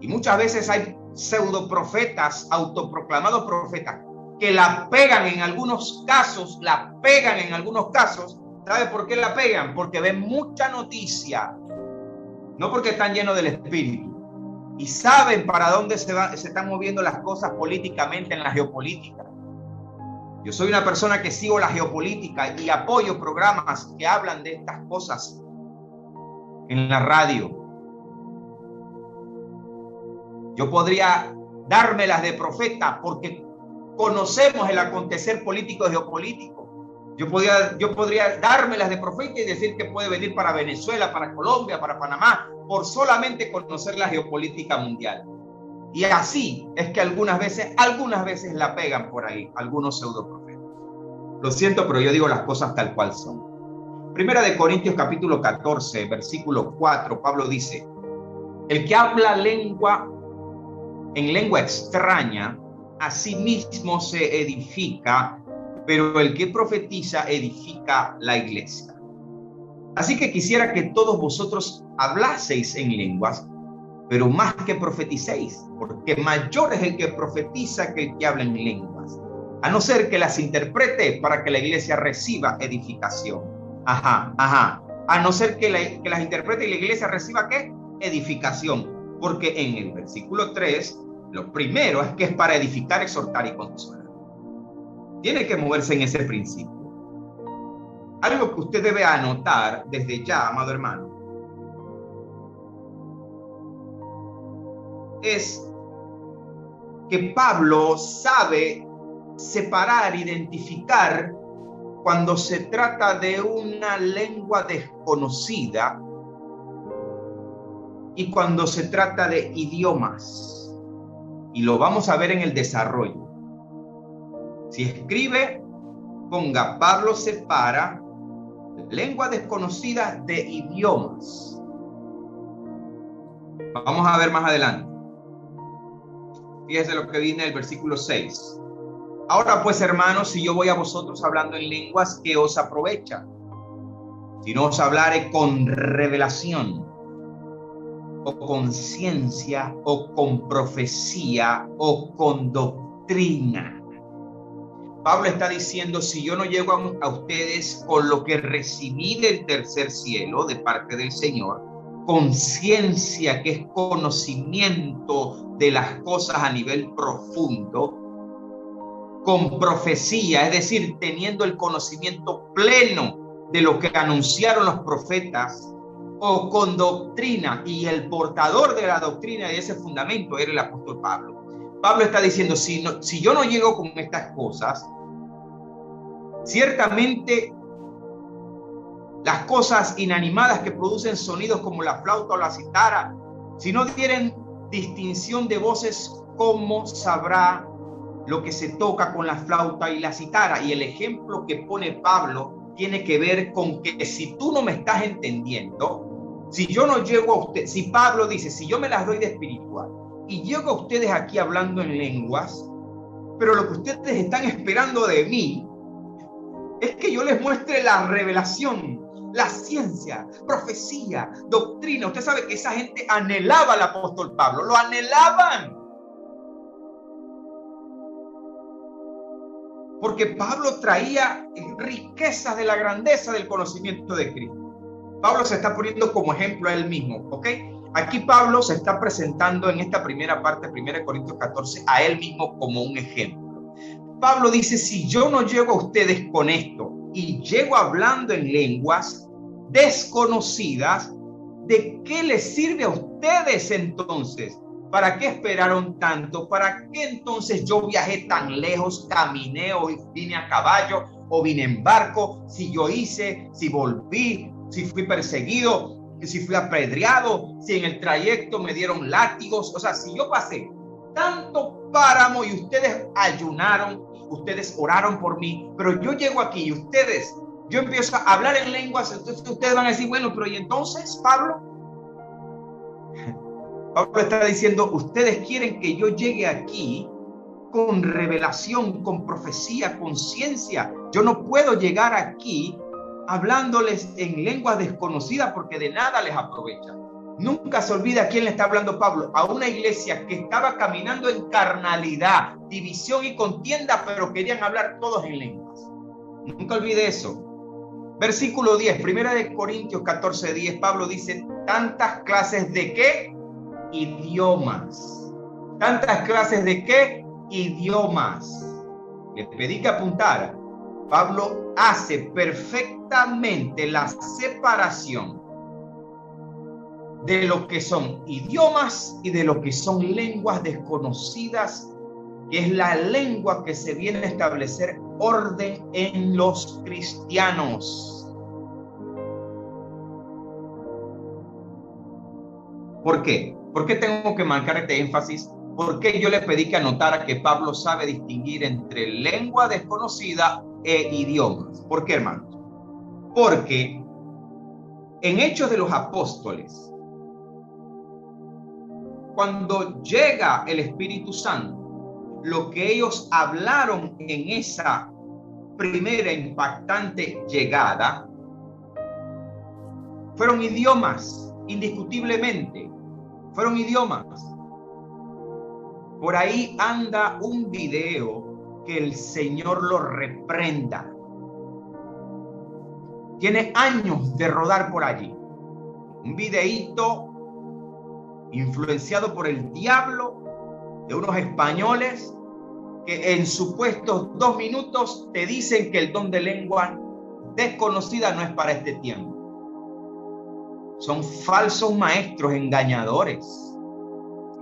Y muchas veces hay pseudoprofetas, autoproclamados profetas, que la pegan en algunos casos, ¿Sabe por qué la pegan? Porque ven mucha noticia, no porque están llenos del Espíritu. Y saben para dónde se están moviendo las cosas políticamente en la geopolítica. Yo soy una persona que sigo la geopolítica y apoyo programas que hablan de estas cosas en la radio. Yo podría dármelas de profeta porque conocemos el acontecer político y geopolítico. Yo podría dármelas de profeta y decir que puede venir para Venezuela, para Colombia, para Panamá, por solamente conocer la geopolítica mundial. Y así es que algunas veces la pegan por ahí, algunos pseudoprofetas. Lo siento, pero yo digo las cosas tal cual son. Primera de Corintios capítulo 14, versículo 4, Pablo dice: el que habla en lengua extraña, a sí mismo se edifica, pero el que profetiza edifica la iglesia. Así que quisiera que todos vosotros hablaseis en lenguas, pero más que profeticéis, porque mayor es el que profetiza que el que habla en lenguas, a no ser que las interprete para que la iglesia reciba edificación. A no ser que las interprete y la iglesia reciba ¿qué? Edificación. Porque en el versículo 3, lo primero es que es para edificar, exhortar y consolar. Tiene que moverse en ese principio. Algo que usted debe anotar desde ya, amado hermano, es que Pablo sabe separar, identificar cuando se trata de una lengua desconocida y cuando se trata de idiomas. Y lo vamos a ver en el desarrollo. Si escribe, ponga: Pablo separa lengua desconocida de idiomas. Vamos a ver más adelante. Fíjese lo que viene el versículo 6. Ahora pues, hermanos, si yo voy a vosotros hablando en lenguas, ¿qué os aprovecha? Si no os hablare con revelación, o con ciencia, o con profecía, o con doctrina. Pablo está diciendo: si yo no llego a ustedes con lo que recibí del tercer cielo de parte del Señor, con ciencia, que es conocimiento de las cosas a nivel profundo, con profecía, es decir, teniendo el conocimiento pleno de lo que anunciaron los profetas, o con doctrina, y el portador de la doctrina de ese fundamento era el apóstol Pablo. Pablo está diciendo, si yo no llego con estas cosas, ciertamente las cosas inanimadas que producen sonidos como la flauta o la cítara, si no tienen distinción de voces, ¿cómo sabrá lo que se toca con la flauta y la cítara? Y el ejemplo que pone Pablo tiene que ver con que si tú no me estás entendiendo, si yo no llego a usted, si Pablo dice, si yo me las doy de espiritual y llego a ustedes aquí hablando en lenguas, pero lo que ustedes están esperando de mí es que yo les muestre la revelación, la ciencia, profecía, doctrina. Usted sabe que esa gente anhelaba al apóstol Pablo, lo anhelaban. Porque Pablo traía riquezas de la grandeza del conocimiento de Cristo. Pablo se está poniendo como ejemplo a él mismo, ¿ok? Aquí Pablo se está presentando en esta primera parte, 1 Corintios 14, a él mismo como un ejemplo. Pablo dice, si yo no llego a ustedes con esto y llego hablando en lenguas desconocidas, ¿de qué les sirve a ustedes entonces? ¿Para qué esperaron tanto? ¿Para qué entonces yo viajé tan lejos, caminé o vine a caballo o vine en barco? Si yo hice, si volví, si fui perseguido, si fui apedreado, si en el trayecto me dieron látigos. O sea, si yo pasé tanto páramo y ustedes ayunaron, ustedes oraron por mí, pero yo llego aquí y ustedes, yo empiezo a hablar en lenguas, entonces ustedes van a decir, bueno, pero ¿y entonces, Pablo? Pablo está diciendo, ustedes quieren que yo llegue aquí con revelación, con profecía, con ciencia. Yo no puedo llegar aquí hablándoles en lenguas desconocidas porque de nada les aprovecha. Nunca se olvida a quién le está hablando Pablo, a una iglesia que estaba caminando en carnalidad, división y contienda, pero querían hablar todos en lenguas. Nunca olvide eso. Versículo 10, 1 Corintios 14, 10, Pablo dice, ¿tantas clases de qué? Idiomas. ¿Tantas clases de qué? Idiomas. Le pedí que apuntara. Pablo hace perfectamente la separación de lo que son idiomas y de lo que son lenguas desconocidas, que es la lengua que se viene a establecer orden en los cristianos. ¿Por qué? ¿Por qué tengo que marcar este énfasis? Porque yo le pedí que anotara que Pablo sabe distinguir entre lengua desconocida e idiomas. ¿Por qué, hermanos? Porque en Hechos de los Apóstoles, cuando llega el Espíritu Santo, lo que ellos hablaron en esa primera impactante llegada fueron idiomas, indiscutiblemente, fueron idiomas. Por ahí anda un video que el Señor lo reprenda. Tiene años de rodar por allí. Un videíto influenciado por el diablo de unos españoles que en supuestos 2 minutos te dicen que el don de lengua desconocida no es para este tiempo. Son falsos maestros engañadores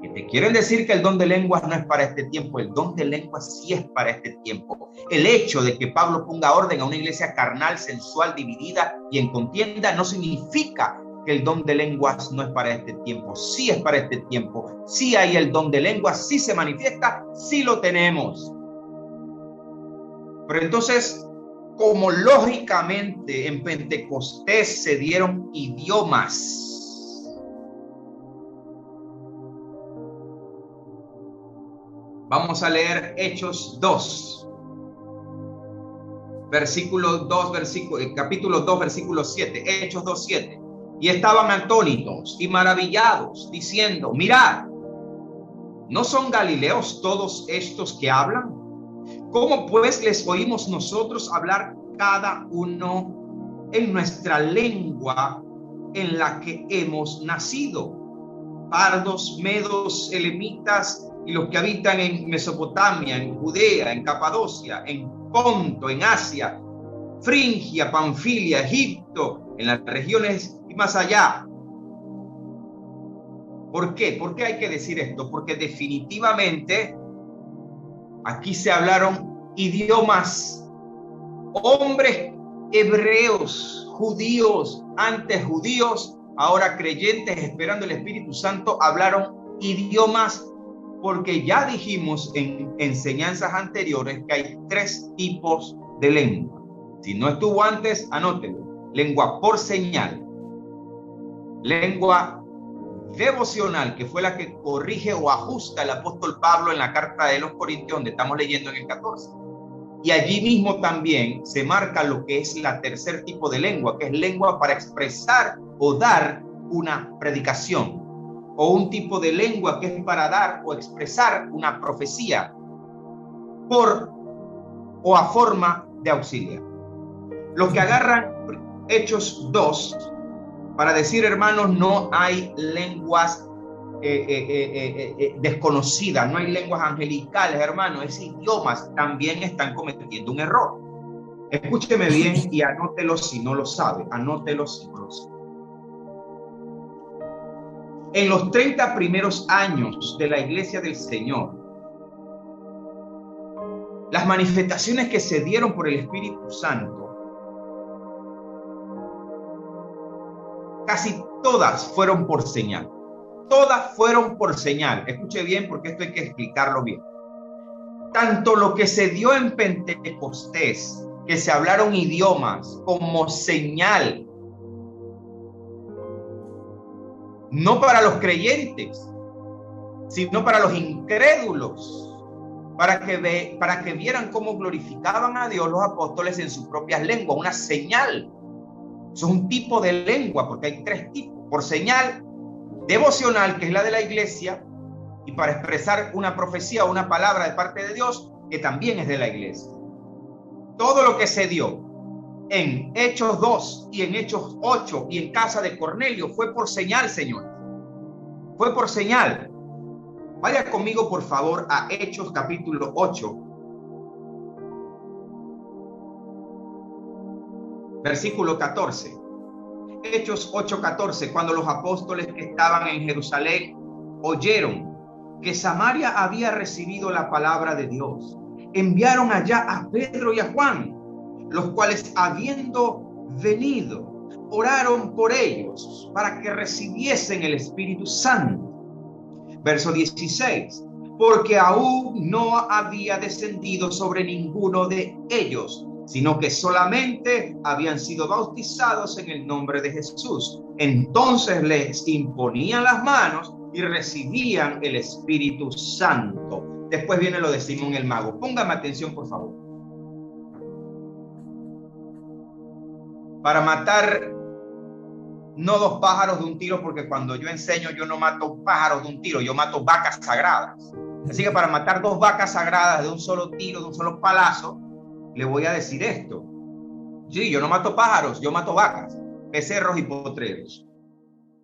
que te quieren decir que el don de lenguas no es para este tiempo. El don de lenguas sí es para este tiempo. El hecho de que Pablo ponga orden a una iglesia carnal, sensual, dividida y en contienda no significa que el don de lenguas no es para este tiempo. Sí es para este tiempo. Sí hay el don de lenguas, sí se manifiesta, sí lo tenemos. Pero entonces, como lógicamente en Pentecostés se dieron idiomas, vamos a leer Hechos 2, capítulo 2, versículo 7, Hechos 2, 7. Y estaban atónitos y maravillados, diciendo, mirad, ¿no son galileos todos estos que hablan? ¿Cómo pues les oímos nosotros hablar cada uno en nuestra lengua en la que hemos nacido? Pardos, medos, elamitas y los que habitan en Mesopotamia, en Judea, en Capadocia, en Ponto, en Asia, Frigia, Panfilia, Egipto, en las regiones más allá. ¿Por qué? ¿Por qué hay que decir esto? Porque definitivamente aquí se hablaron idiomas, hombres hebreos, judíos, antes judíos, ahora creyentes, esperando el Espíritu Santo, hablaron idiomas, porque ya dijimos en enseñanzas anteriores que hay 3 tipos de lengua. Si no estuvo antes, anótelo. Lengua por señal, lengua devocional, que fue la que corrige o ajusta el apóstol Pablo en la carta de los Corintios, donde estamos leyendo en el 14. Y allí mismo también se marca lo que es la tercer tipo de lengua, que es lengua para expresar o dar una predicación, o un tipo de lengua que es para dar o expresar una profecía por o a forma de auxilio. Los que agarran Hechos 2 para decir, hermanos, no hay lenguas desconocidas, no hay lenguas angelicales, hermanos, es idiomas, también están cometiendo un error. Escúcheme bien y anótelo si no lo sabe, anótelo si no lo sabe. En los 30 primeros años de la Iglesia del Señor, las manifestaciones que se dieron por el Espíritu Santo, casi todas fueron por señal. Todas fueron por señal. Escuche bien, porque esto hay que explicarlo bien. Tanto lo que se dio en Pentecostés, que se hablaron idiomas, como señal, no para los creyentes, sino para los incrédulos, para que vieran cómo glorificaban a Dios los apóstoles en sus propias lenguas, una señal. Eso es un tipo de lengua, porque hay 3 tipos: por señal, devocional, que es la de la iglesia, y para expresar una profecía o una palabra de parte de Dios, que también es de la iglesia. Todo lo que se dio en Hechos 2 y en Hechos 8 y en casa de Cornelio fue por señal, señores. Fue por señal. Vaya conmigo, por favor, a Hechos capítulo 8. Versículo 14. Hechos 8:14. Cuando los apóstoles que estaban en Jerusalén oyeron que Samaria había recibido la palabra de Dios, enviaron allá a Pedro y a Juan, los cuales, habiendo venido, oraron por ellos para que recibiesen el Espíritu Santo. Verso 16. Porque aún no había descendido sobre ninguno de ellos, sino que solamente habían sido bautizados en el nombre de Jesús. Entonces les imponían las manos y recibían el Espíritu Santo. Después viene lo de Simón el mago. Póngame atención, por favor. Para matar no 2 pájaros de un tiro, porque cuando yo enseño, yo no mato pájaros de un tiro, yo mato vacas sagradas. Así que para matar 2 vacas sagradas de un solo tiro, de un solo palazo, le voy a decir esto. Sí, yo no mato pájaros, yo mato vacas, becerros y potreros.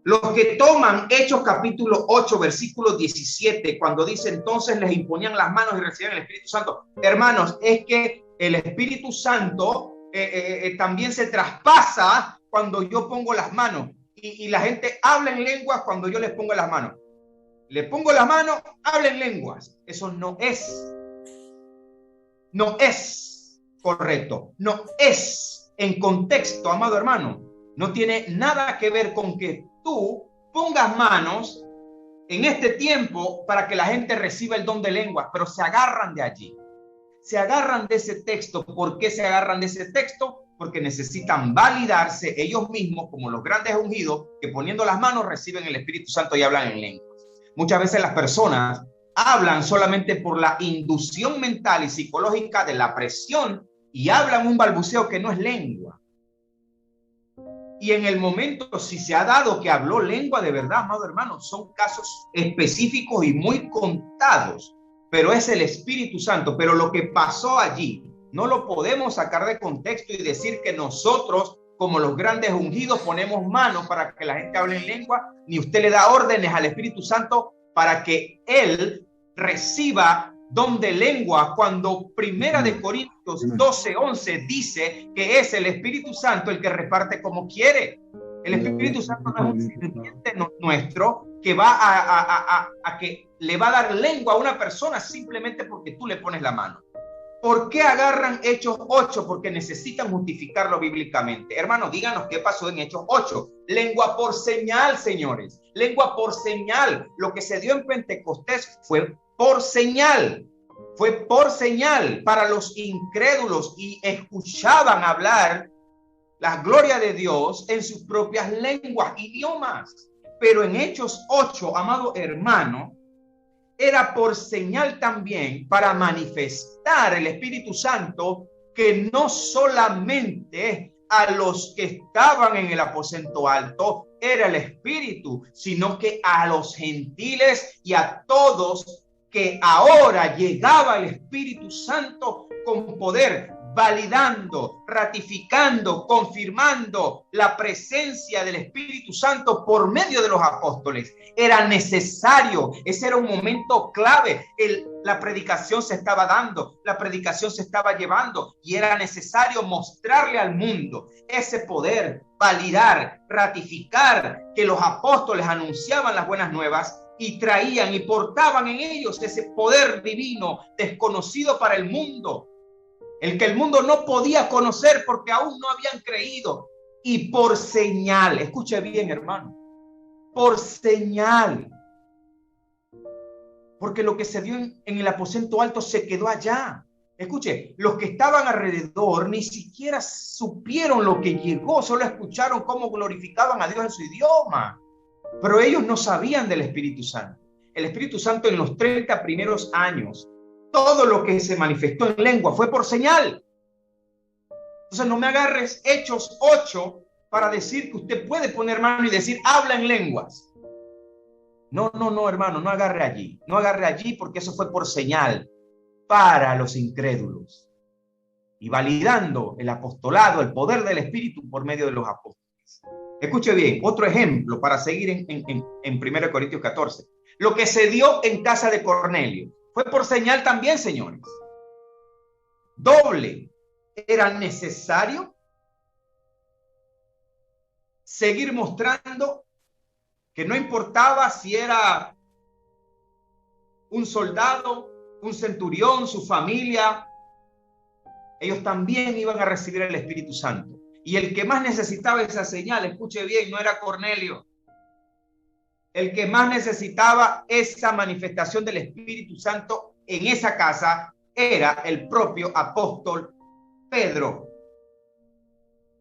Los que toman Hechos capítulo 8, versículo 17, cuando dice entonces les imponían las manos y recibían el Espíritu Santo. Hermanos, es que el Espíritu Santo también se traspasa cuando yo pongo las manos. Y la gente habla en lenguas cuando yo les pongo las manos. Le pongo las manos, habla en lenguas. Eso no es correcto. No es en contexto, amado hermano. No tiene nada que ver con que tú pongas manos en este tiempo para que la gente reciba el don de lenguas, pero se agarran de allí. Se agarran de ese texto. ¿Por qué se agarran de ese texto? Porque necesitan validarse ellos mismos como los grandes ungidos que poniendo las manos reciben el Espíritu Santo y hablan en lenguas. Muchas veces las personas hablan solamente por la inducción mental y psicológica de la presión y hablan un balbuceo que no es lengua. Y en el momento, si se ha dado que habló lengua de verdad, amado hermano, son casos específicos y muy contados, pero es el Espíritu Santo. Pero lo que pasó allí no lo podemos sacar de contexto y decir que nosotros, como los grandes ungidos, ponemos manos para que la gente hable en lengua, ni usted le da órdenes al Espíritu Santo para que él reciba don de lengua, cuando Primera de Corintios 12:11 dice que es el Espíritu Santo el que reparte como quiere. El Espíritu Santo no es un sirviente nuestro que va a que le va a dar lengua a una persona simplemente porque tú le pones la mano. ¿Por qué agarran Hechos 8? Porque necesitan justificarlo bíblicamente. Hermano, díganos qué pasó en Hechos 8. Lengua por señal, señores. Lengua por señal. Lo que se dio en Pentecostés fue por señal. Fue por señal para los incrédulos y escuchaban hablar la gloria de Dios en sus propias lenguas, idiomas. Pero en Hechos 8, amado hermano, era por señal también para manifestar el Espíritu Santo, que no solamente a los que estaban en el aposento alto era el Espíritu, sino que a los gentiles y a todos que ahora llegaba el Espíritu Santo con poder, validando, ratificando, confirmando la presencia del Espíritu Santo por medio de los apóstoles. Era necesario, ese era un momento clave. La predicación se estaba dando, la predicación se estaba llevando y era necesario mostrarle al mundo ese poder, validar, ratificar que los apóstoles anunciaban las buenas nuevas y traían y portaban en ellos ese poder divino desconocido para el mundo, el que el mundo no podía conocer porque aún no habían creído. Y por señal, escuche bien, hermano, por señal, porque lo que se dio en el aposento alto se quedó allá. Escuche, los que estaban alrededor ni siquiera supieron lo que llegó, solo escucharon cómo glorificaban a Dios en su idioma, pero ellos no sabían del Espíritu Santo. El Espíritu Santo en los 30 primeros años, todo lo que se manifestó en lengua fue por señal. Entonces no me agarres Hechos 8 para decir que usted puede poner mano y decir habla en lenguas. No, hermano, no agarre allí. No agarre allí porque eso fue por señal para los incrédulos. Y validando el apostolado, el poder del Espíritu por medio de los apóstoles. Escuche bien, otro ejemplo para seguir en 1 Corintios 14. Lo que se dio en casa de Cornelio fue por señal también, señores. Doble. Era necesario seguir mostrando que no importaba si era un soldado, un centurión, su familia, ellos también iban a recibir el Espíritu Santo. Y el que más necesitaba esa señal, escuche bien, no era Cornelio. El que más necesitaba esa manifestación del Espíritu Santo en esa casa era el propio apóstol Pedro.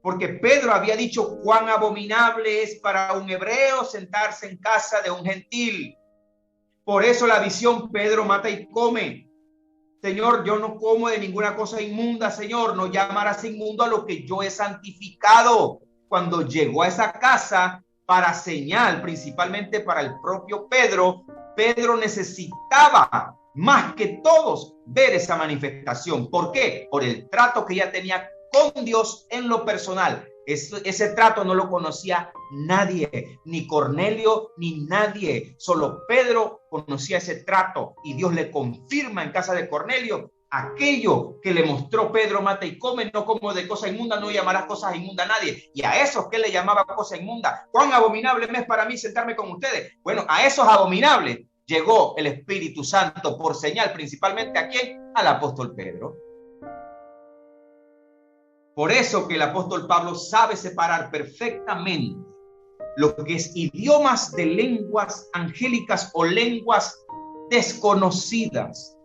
Porque Pedro había dicho cuán abominable es para un hebreo sentarse en casa de un gentil. Por eso la visión, Pedro mata y come. Señor, yo no como de ninguna cosa inmunda, Señor, no llamarás inmundo a lo que yo he santificado. Cuando llegó a esa casa, para señal, principalmente para el propio Pedro, Pedro necesitaba más que todos ver esa manifestación. ¿Por qué? Por el trato que ya tenía con Dios en lo personal. Ese trato no lo conocía nadie, ni Cornelio, ni nadie. Solo Pedro conocía ese trato y Dios le confirma en casa de Cornelio aquello que le mostró Pedro, mata y come, no como de cosa inmunda, no llamarás cosas inmundas a nadie. Y a esos que le llamaba cosa inmunda, cuán abominable me es para mí sentarme con ustedes. Bueno, a esos abominables llegó el Espíritu Santo por señal, principalmente ¿a quién? Al apóstol Pedro. Por eso que el apóstol Pablo sabe separar perfectamente lo que es idiomas de lenguas angélicas o lenguas desconocidas.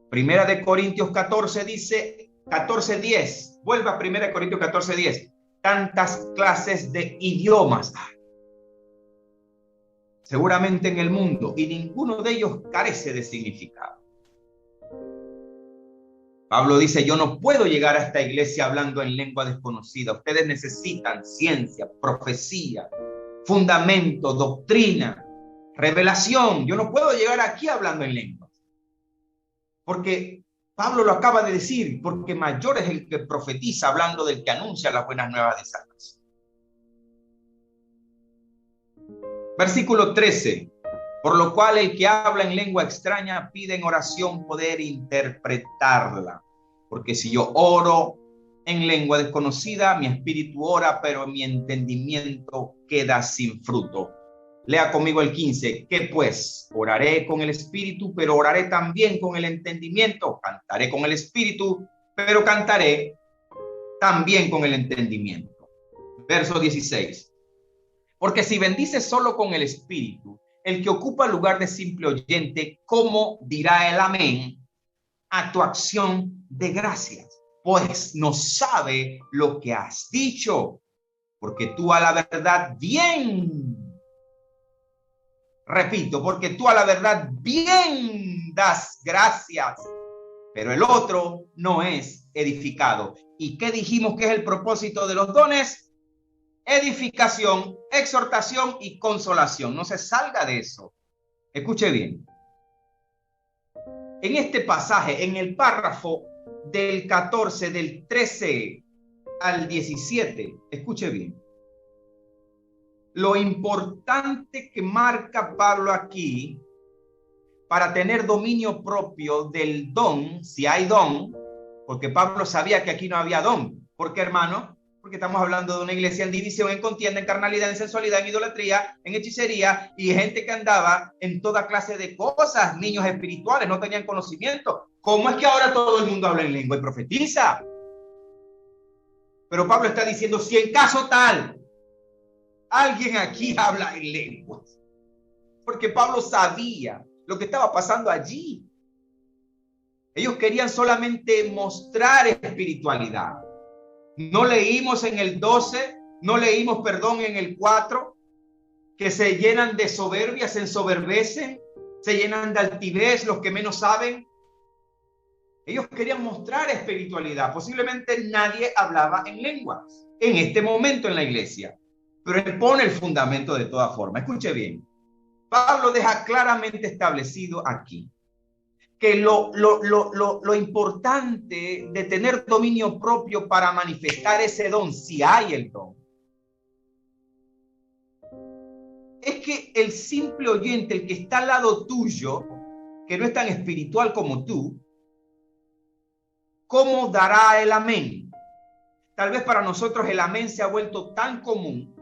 Primera de Corintios 14 dice, 14:10, vuelva a Primera de Corintios 14:10, tantas clases de idiomas seguramente en el mundo y ninguno de ellos carece de significado. Pablo dice, yo no puedo llegar a esta iglesia hablando en lengua desconocida. Ustedes necesitan ciencia, profecía, fundamento, doctrina, revelación. Yo no puedo llegar aquí hablando en lenguas. Porque Pablo lo acaba de decir, porque mayor es el que profetiza hablando del que anuncia las buenas nuevas de salvación. Versículo 13. Por lo cual el que habla en lengua extraña pide en oración poder interpretarla. Porque si yo oro en lengua desconocida, mi espíritu ora, pero mi entendimiento queda sin fruto. Lea conmigo el 15. ¿Qué pues? Oraré con el espíritu, pero oraré también con el entendimiento. Cantaré con el espíritu, pero cantaré también con el entendimiento. Verso 16. Porque si bendices solo con el espíritu, el que ocupa el lugar de simple oyente, ¿cómo dirá el amén a tu acción de gracias? Pues no sabe lo que has dicho, porque tú a la verdad bien, repito, porque tú a la verdad bien das gracias, pero el otro no es edificado. ¿Y qué dijimos que es el propósito de los dones? Edificación, exhortación y consolación. No se salga de eso. Escuche bien. En este pasaje, en el párrafo del 14, del 13 al 17, escuche bien. Lo importante que marca Pablo aquí para tener dominio propio del don, si hay don, porque Pablo sabía que aquí no había don. ¿Por qué, hermano? Porque estamos hablando de una iglesia en división, en contienda, en carnalidad, en sensualidad, en idolatría, en hechicería, y gente que andaba en toda clase de cosas, niños espirituales, no tenían conocimiento. ¿Cómo es que ahora todo el mundo habla en lengua y profetiza? Pero Pablo está diciendo, si en caso tal, alguien aquí habla en lenguas, porque Pablo sabía lo que estaba pasando allí. Ellos querían solamente mostrar espiritualidad. No leímos en el 12, no leímos, perdón, en el 4, que se llenan de soberbia, se ensoberbecen, se llenan de altivez los que menos saben. Ellos querían mostrar espiritualidad. Posiblemente nadie hablaba en lenguas en este momento en la iglesia, pero él pone el fundamento de toda forma. Escuche bien. Pablo deja claramente establecido aquí que lo importante de tener dominio propio para manifestar ese don, si hay el don, es que el simple oyente, el que está al lado tuyo, que no es tan espiritual como tú, ¿cómo dará el amén? Tal vez para nosotros el amén se ha vuelto tan común,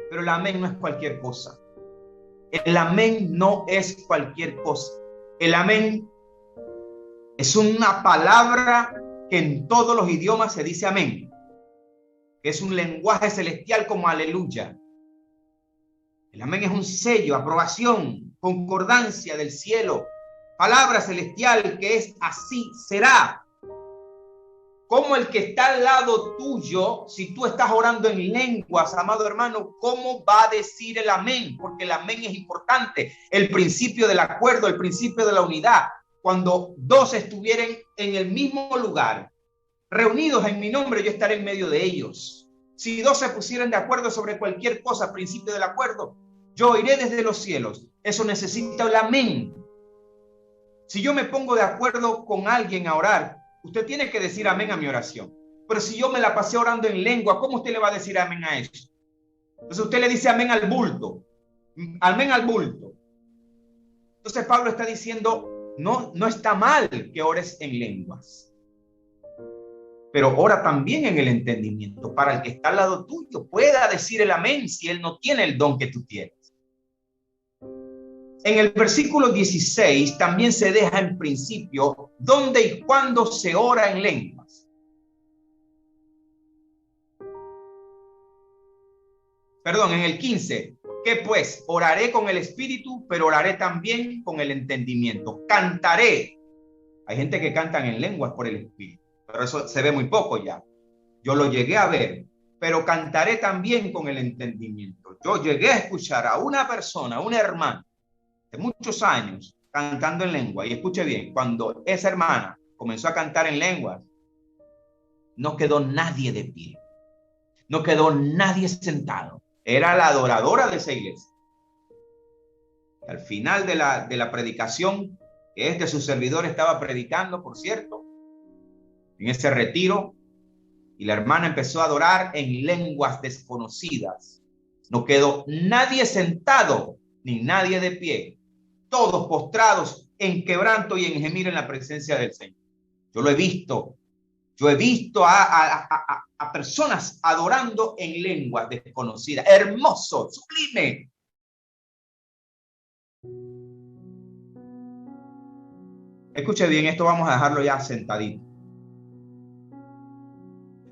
pero el amén no es cualquier cosa. El amén no es cualquier cosa. El amén es una palabra que en todos los idiomas se dice amén. Es un lenguaje celestial como aleluya. El amén es un sello, aprobación, concordancia del cielo. Palabra celestial que es así será. Como el que está al lado tuyo, si tú estás orando en lenguas, amado hermano, ¿cómo va a decir el amén? Porque el amén es importante. El principio del acuerdo, el principio de la unidad. Cuando dos estuvieren en el mismo lugar, reunidos en mi nombre, yo estaré en medio de ellos. Si dos se pusieran de acuerdo sobre cualquier cosa, principio del acuerdo, yo iré desde los cielos. Eso necesita el amén. Si yo me pongo de acuerdo con alguien a orar, usted tiene que decir amén a mi oración. Pero si yo me la pasé orando en lengua, ¿cómo usted le va a decir amén a eso? Entonces usted le dice amén al bulto. Amén al bulto. Entonces Pablo está diciendo, no está mal que ores en lenguas. Pero ora también en el entendimiento, para el que está al lado tuyo pueda decir el amén si él no tiene el don que tú tienes. En el versículo 16 también se deja en principio dónde y cuándo se ora en lenguas. Perdón, en el 15, ¿qué pues? Oraré con el espíritu, pero oraré también con el entendimiento. Cantaré. Hay gente que cantan en lenguas por el espíritu, pero eso se ve muy poco ya. Yo lo llegué a ver, pero cantaré también con el entendimiento. Yo llegué a escuchar a una persona, una hermana, de muchos años cantando en lengua, y escuche bien, cuando esa hermana comenzó a cantar en lenguas, no quedó nadie de pie, no quedó nadie sentado, era la adoradora de esa iglesia. Al final de la predicación, que su servidor estaba predicando, por cierto, en ese retiro, y la hermana empezó a adorar en lenguas desconocidas, no quedó nadie sentado, ni nadie de pie, todos postrados en quebranto y en gemir en la presencia del Señor. Yo lo he visto Yo he visto a personas adorando en lenguas desconocidas. Hermoso, sublime. Escuche bien, esto vamos a dejarlo ya sentadito.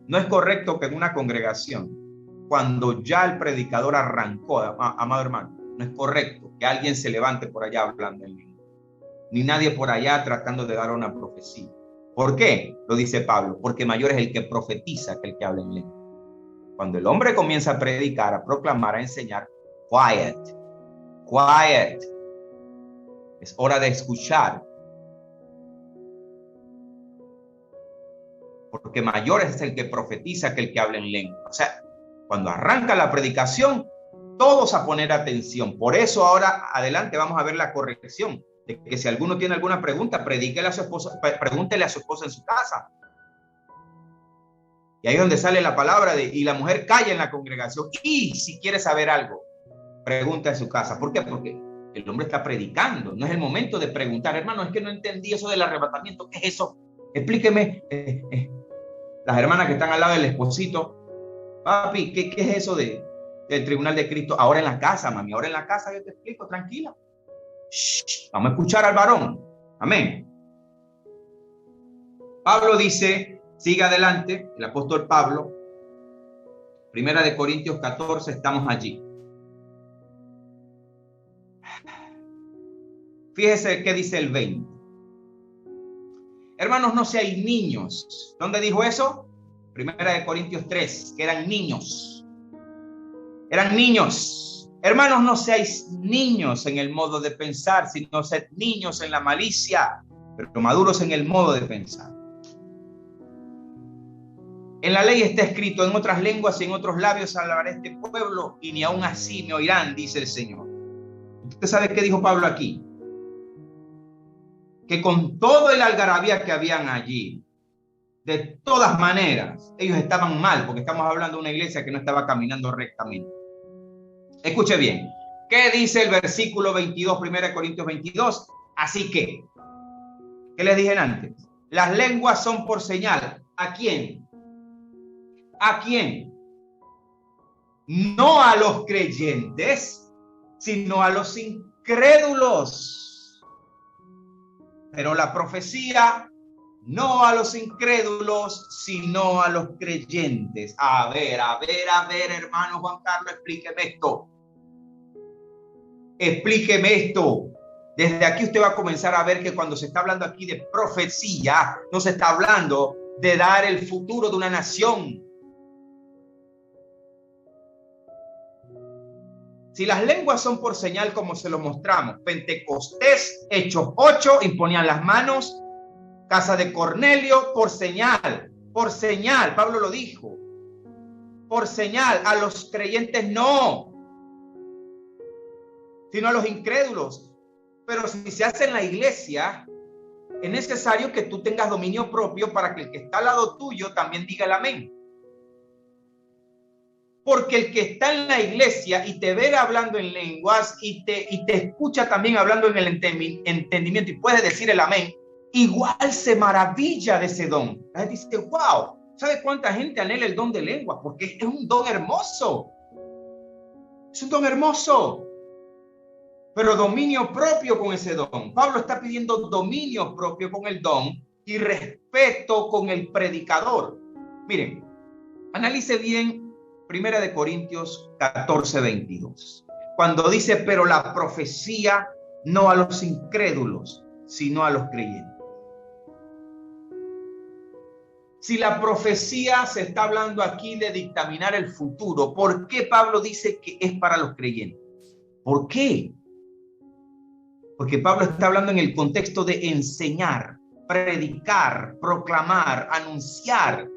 No es correcto que en una congregación, cuando ya el predicador arrancó, amado hermano, no es correcto que alguien se levante por allá hablando en lengua, ni nadie por allá tratando de dar una profecía. ¿Por qué? Lo dice Pablo, porque mayor es el que profetiza que el que habla en lengua. Cuando el hombre comienza a predicar, a proclamar, a enseñar, quiet, quiet. Es hora de escuchar. Porque mayor es el que profetiza que el que habla en lengua. O sea, cuando arranca la predicación, todos a poner atención. Por eso ahora adelante vamos a ver la corrección. De que si alguno tiene alguna pregunta, pregúntele a su esposa en su casa. Y ahí es donde sale la palabra y la mujer calla en la congregación. Y si quiere saber algo, pregunta en su casa. ¿Por qué? Porque el hombre está predicando. No es el momento de preguntar, hermano, es que no entendí eso del arrebatamiento. ¿Qué es eso? Explíqueme. Las hermanas que están al lado del esposito, papi, ¿qué es eso del tribunal de Cristo? Ahora en la casa, mami, ahora en la casa yo te explico, tranquila. Shh, vamos a escuchar al varón. Amén. Pablo dice, sigue adelante, el apóstol Pablo, 1 de Corintios 14, estamos allí. Fíjese qué dice el 20. Hermanos, no seáis niños. ¿Dónde dijo eso? 1 de Corintios 3, que eran niños. Eran niños. Hermanos, no seáis niños en el modo de pensar, sino sed niños en la malicia, pero maduros en el modo de pensar. En la ley está escrito, en otras lenguas y en otros labios hablará este pueblo, y ni aún así me oirán, dice el Señor. ¿Usted sabe qué dijo Pablo aquí? Que con todo el algarabía que habían allí, de todas maneras, ellos estaban mal, porque estamos hablando de una iglesia que no estaba caminando rectamente. Escuche bien, ¿qué dice el versículo 22, 1 Corintios 22? Así que, ¿qué les dije antes? Las lenguas son por señal. ¿A quién? ¿A quién? No a los creyentes, sino a los incrédulos. Pero la profecía, no a los incrédulos, sino a los creyentes. A ver, hermano Juan Carlos, explíqueme esto. Explíqueme esto. Desde aquí usted va a comenzar a ver que cuando se está hablando aquí de profecía, no se está hablando de dar el futuro de una nación. Si las lenguas son por señal, como se lo mostramos, Pentecostés, Hechos 8, imponían las manos, casa de Cornelio, por señal, Pablo lo dijo, por señal, a los creyentes no, sino a los incrédulos. Pero si se hace en la iglesia, es necesario que tú tengas dominio propio para que el que está al lado tuyo también diga el amén. Porque el que está en la iglesia y te ve hablando en lenguas y te escucha también hablando en el entendimiento y puede decir el amén, igual se maravilla de ese don. La gente dice, wow, ¿sabe cuánta gente anhela el don de lenguas? Porque es un don hermoso. Es un don hermoso. Pero dominio propio con ese don. Pablo está pidiendo dominio propio con el don y respeto con el predicador. Miren, analice bien 1 de Corintios 14, 22. Cuando dice, pero la profecía no a los incrédulos, sino a los creyentes. Si la profecía se está hablando aquí de dictaminar el futuro, ¿por qué Pablo dice que es para los creyentes? ¿Por qué? Porque Pablo está hablando en el contexto de enseñar, predicar, proclamar, anunciar.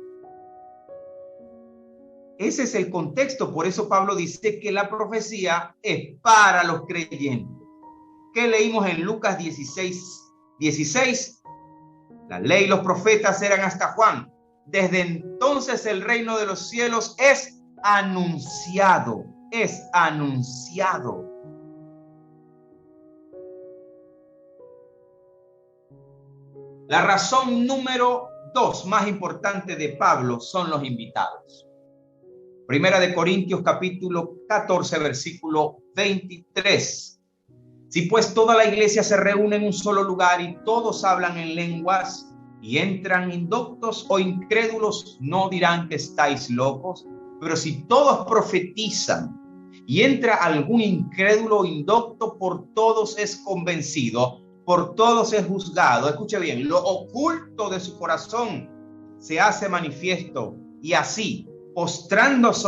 Ese es el contexto. Por eso Pablo dice que la profecía es para los creyentes. ¿Qué leímos en Lucas 16? La ley y los profetas eran hasta Juan. Desde entonces el reino de los cielos es anunciado. Es anunciado. La razón número dos más importantes de Pablo son los invitados. Primera de Corintios capítulo 14, versículo 23. Si pues toda la iglesia se reúne en un solo lugar y todos hablan en lenguas y entran indoctos o incrédulos, no dirán que estáis locos. Pero si todos profetizan y entra algún incrédulo o indocto, por todos es convencido, por todos es juzgado. Escuche bien, lo oculto de su corazón se hace manifiesto, y así, postrándose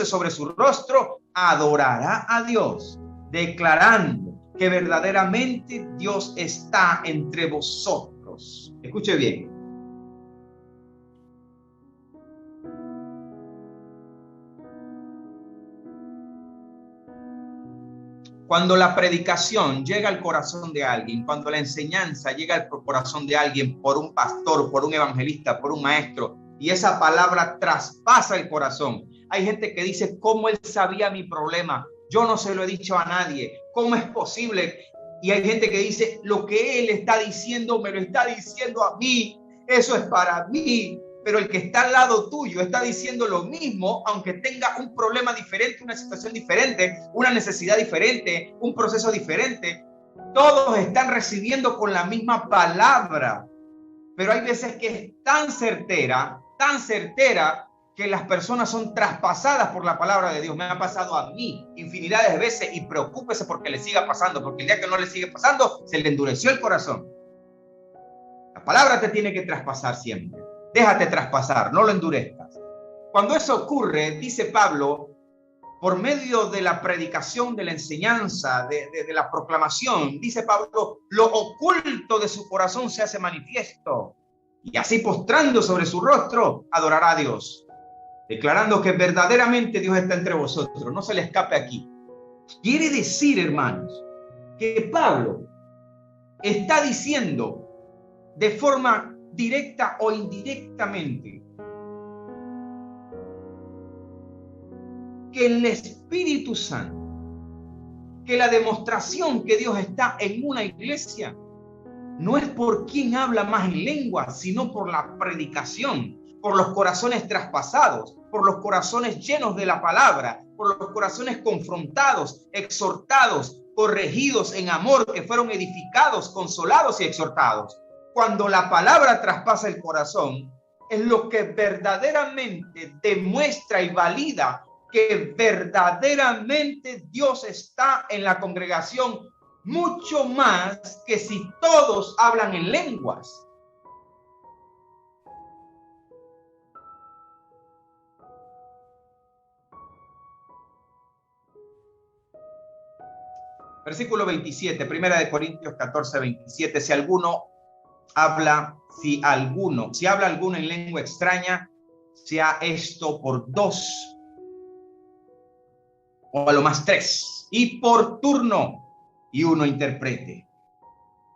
sobre su rostro, adorará a Dios, declarando que verdaderamente Dios está entre vosotros. Escuche bien. Cuando la predicación llega al corazón de alguien, cuando la enseñanza llega al corazón de alguien por un pastor, por un evangelista, por un maestro, y esa palabra traspasa el corazón. Hay gente que dice, ¿cómo él sabía mi problema? Yo no se lo he dicho a nadie. ¿Cómo es posible? Y hay gente que dice, lo que él está diciendo, me lo está diciendo a mí. Eso es para mí. Pero el que está al lado tuyo está diciendo lo mismo, aunque tenga un problema diferente, una situación diferente, una necesidad diferente, un proceso diferente. Todos están recibiendo con la misma palabra, pero hay veces que es tan certera, que las personas son traspasadas por la palabra de Dios. Me ha pasado a mí infinidades de veces, y preocúpese porque le siga pasando, porque el día que no le sigue pasando, se le endureció el corazón. La palabra te tiene que traspasar siempre. Déjate traspasar, no lo endurezcas. Cuando eso ocurre, dice Pablo, por medio de la predicación, de la enseñanza, de la proclamación, dice Pablo, lo oculto de su corazón se hace manifiesto. Y así, postrando sobre su rostro, adorará a Dios, declarando que verdaderamente Dios está entre vosotros. No se le escape aquí. Quiere decir, hermanos, que Pablo está diciendo de forma directa o indirectamente que el Espíritu Santo, que la demostración que Dios está en una iglesia no es por quien habla más en lengua, sino por la predicación, por los corazones traspasados, por los corazones llenos de la palabra, por los corazones confrontados, exhortados, corregidos en amor, que fueron edificados, consolados y exhortados. Cuando la palabra traspasa el corazón, es lo que verdaderamente demuestra y valida que verdaderamente Dios está en la congregación, mucho más que si todos hablan en lenguas. Versículo 27, primera de Corintios 14, 27. Si habla alguno en lengua extraña, sea esto por 2 o a lo más 3, y por turno, y uno interprete.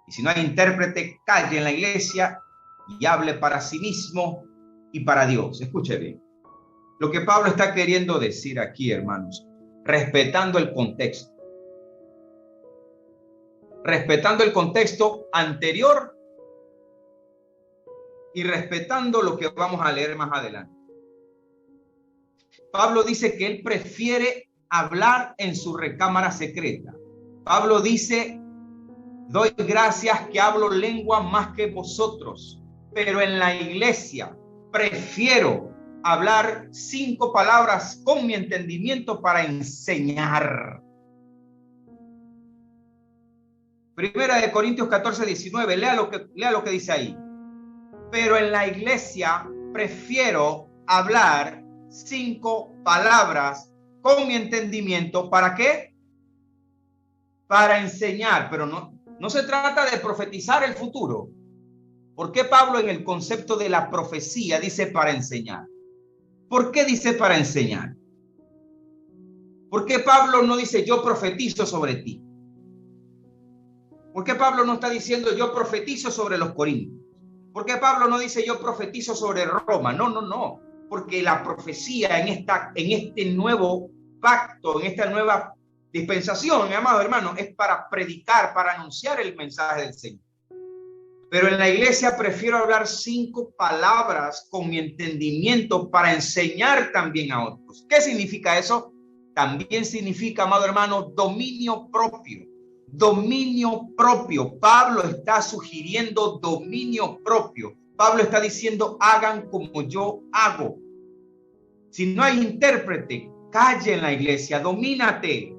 Y si no hay intérprete, calle en la iglesia y hable para sí mismo y para Dios. Escuche bien lo que Pablo está queriendo decir aquí, hermanos, respetando el contexto anterior y respetando lo que vamos a leer más adelante. Pablo dice que él prefiere hablar en su recámara secreta. Pablo dice, doy gracias que hablo lengua más que vosotros, pero en la iglesia prefiero hablar 5 palabras con mi entendimiento para enseñar. Primera de Corintios 14, 19, lea lo que dice ahí. Pero en la iglesia prefiero hablar 5 palabras con mi entendimiento. ¿Para qué? Para enseñar. Pero no se trata de profetizar el futuro. ¿Por qué Pablo en el concepto de la profecía dice para enseñar? ¿Por qué dice para enseñar? ¿Por qué Pablo no dice yo profetizo sobre ti? ¿Por qué Pablo no está diciendo yo profetizo sobre los corintios? ¿Por qué Pablo no dice yo profetizo sobre Roma? No. Porque la profecía en este nuevo pacto, en esta nueva dispensación, mi amado hermano, es para predicar, para anunciar el mensaje del Señor. Pero en la iglesia prefiero hablar 5 palabras con mi entendimiento para enseñar también a otros. ¿Qué significa eso? También significa, amado hermano, dominio propio. Dominio propio. Pablo está sugiriendo dominio propio. Pablo está diciendo, hagan como yo hago. Si no hay intérprete, calle en la iglesia, domínate.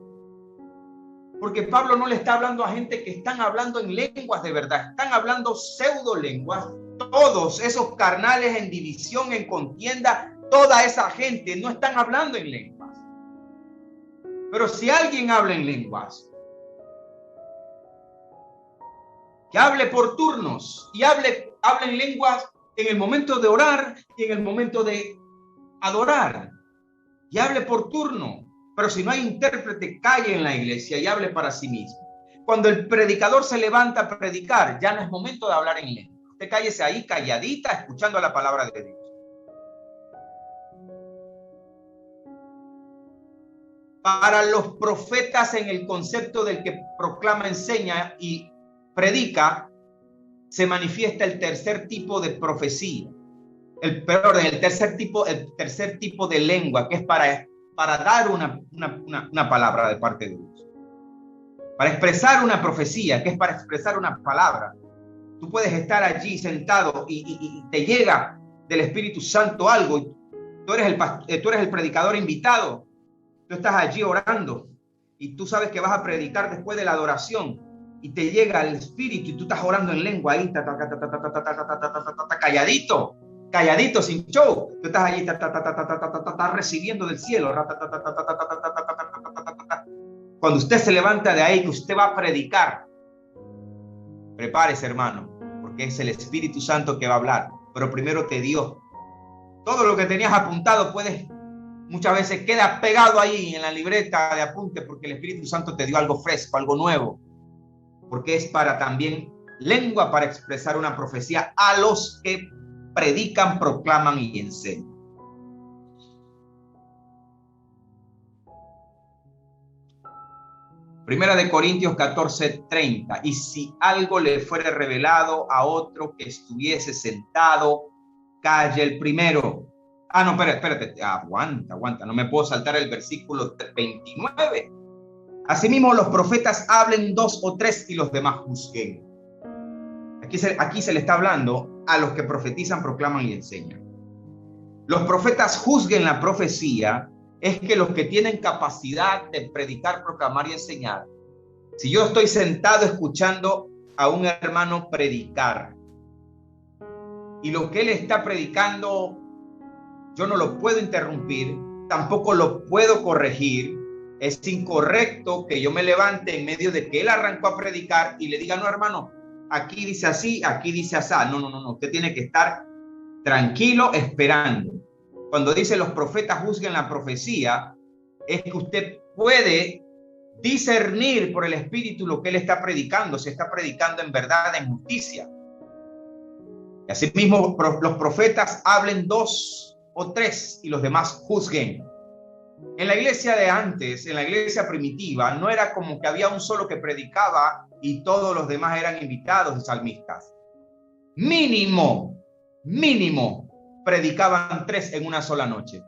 Porque Pablo no le está hablando a gente que están hablando en lenguas de verdad, están hablando pseudo lenguas. Todos esos carnales en división, en contienda, toda esa gente no están hablando en lenguas. Pero si alguien habla en lenguas, que hable por turnos y hable en lenguas en el momento de orar y en el momento de adorar. Y hable por turno. Pero si no hay intérprete, calle en la iglesia y hable para sí mismo. Cuando el predicador se levanta a predicar, ya no es momento de hablar en lengua. Usted cállese ahí calladita, escuchando la palabra de Dios. Para los profetas, en el concepto del que proclama, enseña y predica, se manifiesta el tercer tipo de profecía. El tercer tipo de lengua, que es para dar una palabra de parte de Dios. Para expresar una profecía, que es para expresar una palabra. Tú puedes estar allí sentado y te llega del Espíritu Santo algo. Tú eres el predicador invitado. Tú estás allí orando y tú sabes que vas a predicar después de la adoración y te llega el Espíritu y tú estás orando en lengua ahí, calladito, sin show. Tú estás allí, recibiendo del cielo. Cuando usted se levanta de ahí, que usted va a predicar, prepárese, hermano, porque es el Espíritu Santo que va a hablar. Pero primero te dio todo lo que tenías apuntado. Muchas veces queda pegado ahí en la libreta de apunte, porque el Espíritu Santo te dio algo fresco, algo nuevo, porque es para también lengua, para expresar una profecía a los que predican, proclaman y enseñan. Primera de Corintios 14:30. Y si algo le fuere revelado a otro que estuviese sentado, calle el primero. No, espérate, aguanta, no me puedo saltar el versículo 29. Asimismo, los profetas hablen 2 o 3 y los demás juzguen. Aquí se le está hablando a los que profetizan, proclaman y enseñan. Los profetas juzguen la profecía, es que los que tienen capacidad de predicar, proclamar y enseñar. Si yo estoy sentado escuchando a un hermano predicar y lo que él está predicando, yo no lo puedo interrumpir, tampoco lo puedo corregir. Es incorrecto que yo me levante en medio de que él arrancó a predicar y le diga, no, hermano, aquí dice así, aquí dice así. No. Usted tiene que estar tranquilo esperando. Cuando dice los profetas juzguen la profecía, es que usted puede discernir por el Espíritu lo que él está predicando, si está predicando en verdad, en justicia. Y así mismo los profetas hablen 2 o 3 y los demás juzguen. En la iglesia de antes, en la iglesia primitiva, no era como que había un solo que predicaba y todos los demás eran invitados y salmistas. Mínimo, predicaban 3 en una sola noche.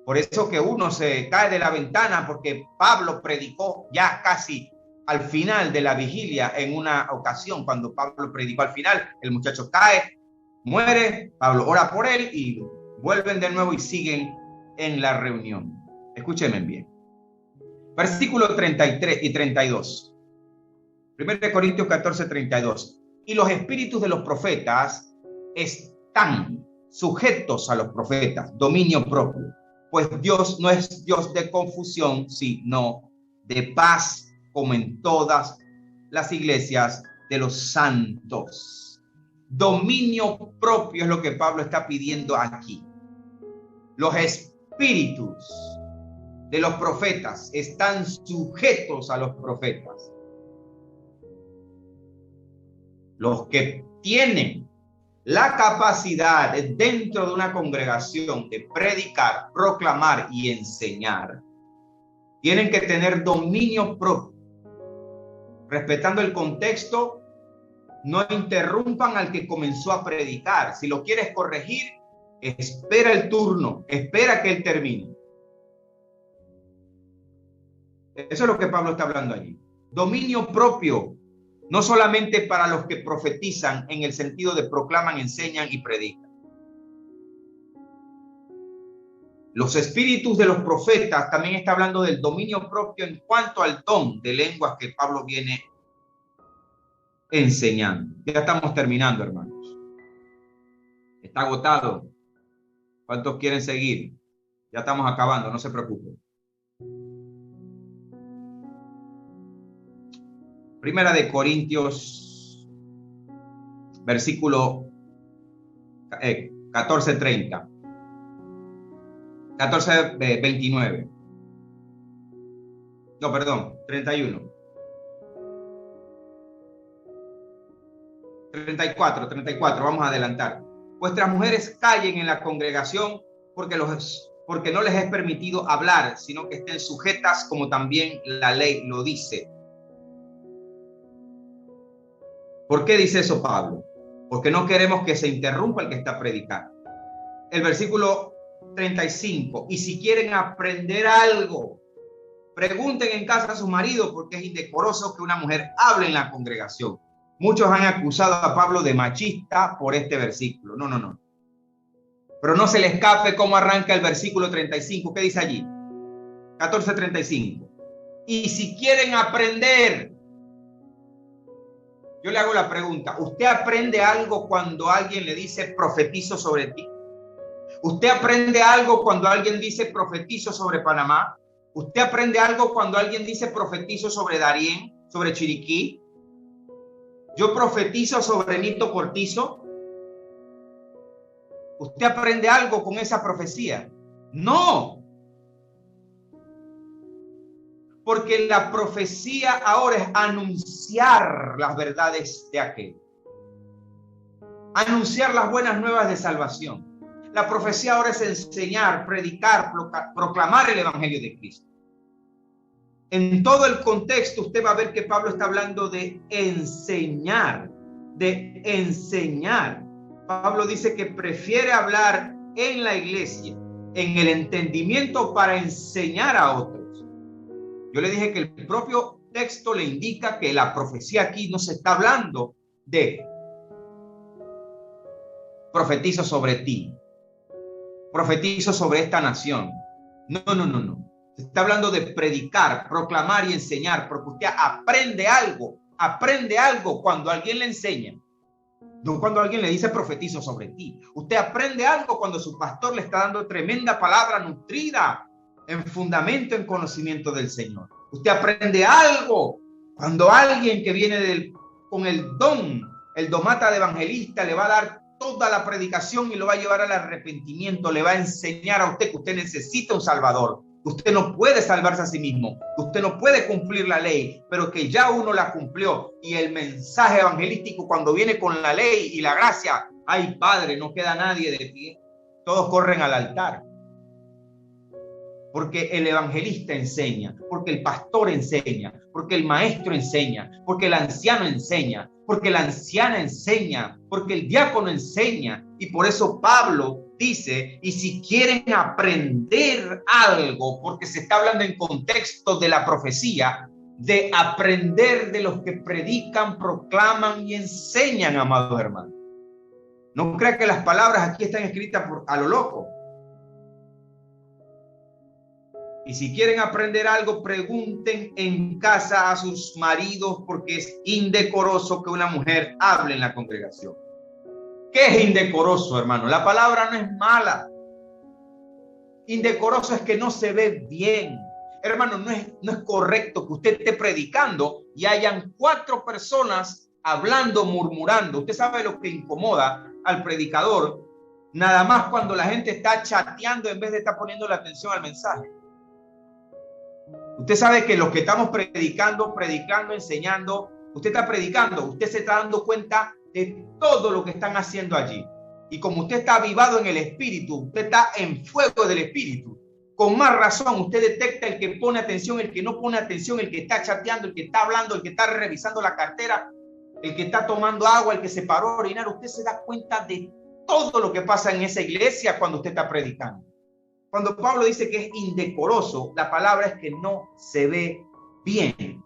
Por eso que uno se cae de la ventana, porque Pablo predicó ya casi al final de la vigilia. En una ocasión, cuando Pablo predicó al final, el muchacho cae, muere, Pablo ora por él y vuelven de nuevo y siguen en la reunión. Escúchenme bien. Versículos 33 y 32. 1 Corintios 14:32. Y los espíritus de los profetas están sujetos a los profetas, dominio propio. Pues Dios no es Dios de confusión, sino de paz, como en todas las iglesias de los santos. Dominio propio es lo que Pablo está pidiendo aquí. Los espíritus de los profetas están sujetos a los profetas. Los que tienen la capacidad dentro de una congregación de predicar, proclamar y enseñar, tienen que tener dominio propio, respetando el contexto No interrumpan al que comenzó a predicar. Si lo quieres corregir, espera el turno, espera que él termine. Eso es lo que Pablo está hablando allí. Dominio propio, no solamente para los que profetizan en el sentido de proclaman, enseñan y predican. Los espíritus de los profetas también está hablando del dominio propio en cuanto al don de lenguas que Pablo viene enseñando. Ya estamos terminando, hermanos. Está agotado. ¿Cuántos quieren seguir? Ya estamos acabando, no se preocupen. Primera de Corintios, versículo 14:30. 14:29. No, perdón, 31. 34, vamos a adelantar. Vuestras mujeres callen en la congregación porque no les es permitido hablar, sino que estén sujetas como también la ley lo dice. ¿Por qué dice eso Pablo? Porque no queremos que se interrumpa el que está predicando. El versículo 35. Y si quieren aprender algo, pregunten en casa a su marido, porque es indecoroso que una mujer hable en la congregación. Muchos han acusado a Pablo de machista por este versículo. No. Pero no se le escape cómo arranca el versículo 35. ¿Qué dice allí? 14:35. Y si quieren aprender, yo le hago la pregunta, ¿usted aprende algo cuando alguien le dice profetizo sobre ti? ¿Usted aprende algo cuando alguien dice profetizo sobre Panamá? ¿Usted aprende algo cuando alguien dice profetizo sobre Darién, sobre Chiriquí? ¿Yo profetizo sobre Nito Cortizo? ¿Usted aprende algo con esa profecía? No. Porque la profecía ahora es anunciar las verdades de aquel. Anunciar las buenas nuevas de salvación. La profecía ahora es enseñar, predicar, proclamar el evangelio de Cristo. En todo el contexto usted va a ver que Pablo está hablando de enseñar, Pablo dice que prefiere hablar en la iglesia, en el entendimiento para enseñar a otros. Yo le dije que el propio texto le indica que la profecía aquí no se está hablando de profetizo sobre ti, profetizo sobre esta nación. No. Se está hablando de predicar, proclamar y enseñar, porque usted aprende algo cuando alguien le enseña. No cuando alguien le dice profetizo sobre ti. Usted aprende algo cuando su pastor le está dando tremenda palabra nutrida en fundamento, en conocimiento del Señor. Usted aprende algo cuando alguien que viene con el don, el domata de evangelista, le va a dar toda la predicación y lo va a llevar al arrepentimiento, le va a enseñar a usted que usted necesita un Salvador. Usted no puede salvarse a sí mismo, usted no puede cumplir la ley, pero que ya uno la cumplió. Y el mensaje evangelístico, cuando viene con la ley y la gracia, ay Padre, no queda nadie de pie, todos corren al altar. Porque el evangelista enseña, porque el pastor enseña, porque el maestro enseña, porque el anciano enseña, porque la anciana enseña, porque el diácono enseña. Y por eso Pablo dice, y si quieren aprender algo, porque se está hablando en contexto de la profecía, de aprender de los que predican, proclaman y enseñan, amados hermanos. No crea que las palabras aquí están escritas a lo loco. Y si quieren aprender algo, pregunten en casa a sus maridos, porque es indecoroso que una mujer hable en la congregación. ¿Qué es indecoroso, hermano? La palabra no es mala. Indecoroso es que no se ve bien. Hermano, no es correcto que usted esté predicando y hayan 4 personas hablando, murmurando. Usted sabe lo que incomoda al predicador, nada más cuando la gente está chateando en vez de estar poniendo la atención al mensaje. Usted sabe que los que estamos predicando, enseñando, usted está predicando, usted se está dando cuenta de todo lo que están haciendo allí. Y como usted está avivado en el espíritu, usted está en fuego del espíritu, con más razón usted detecta el que pone atención, el que no pone atención, el que está chateando, el que está hablando, el que está revisando la cartera. el que está tomando agua, el que se paró a orinar, usted se da cuenta de todo lo que pasa en esa iglesia cuando usted está predicando. Cuando Pablo dice que es indecoroso, la palabra es que no se ve bien.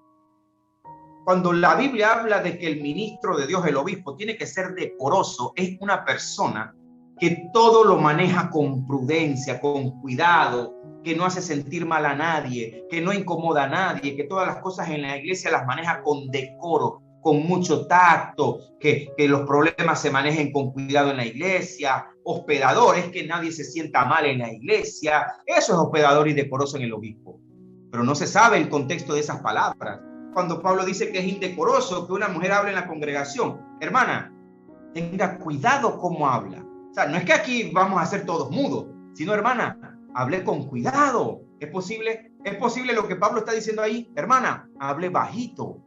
Cuando la Biblia habla de que el ministro de Dios, el obispo, tiene que ser decoroso, es una persona que todo lo maneja con prudencia, con cuidado, que no hace sentir mal a nadie, que no incomoda a nadie, que todas las cosas en la iglesia las maneja con decoro, con mucho tacto, que los problemas se manejen con cuidado en la iglesia. Hospedador es que nadie se sienta mal en la iglesia. Eso es hospedador y decoroso en el obispo. Pero no se sabe el contexto de esas palabras. Cuando Pablo dice que es indecoroso que una mujer hable en la congregación, hermana, tenga cuidado cómo habla. O sea, no es que aquí vamos a ser todos mudos, sino, hermana, hable con cuidado. ¿Es posible lo que Pablo está diciendo ahí? Hermana, hable bajito.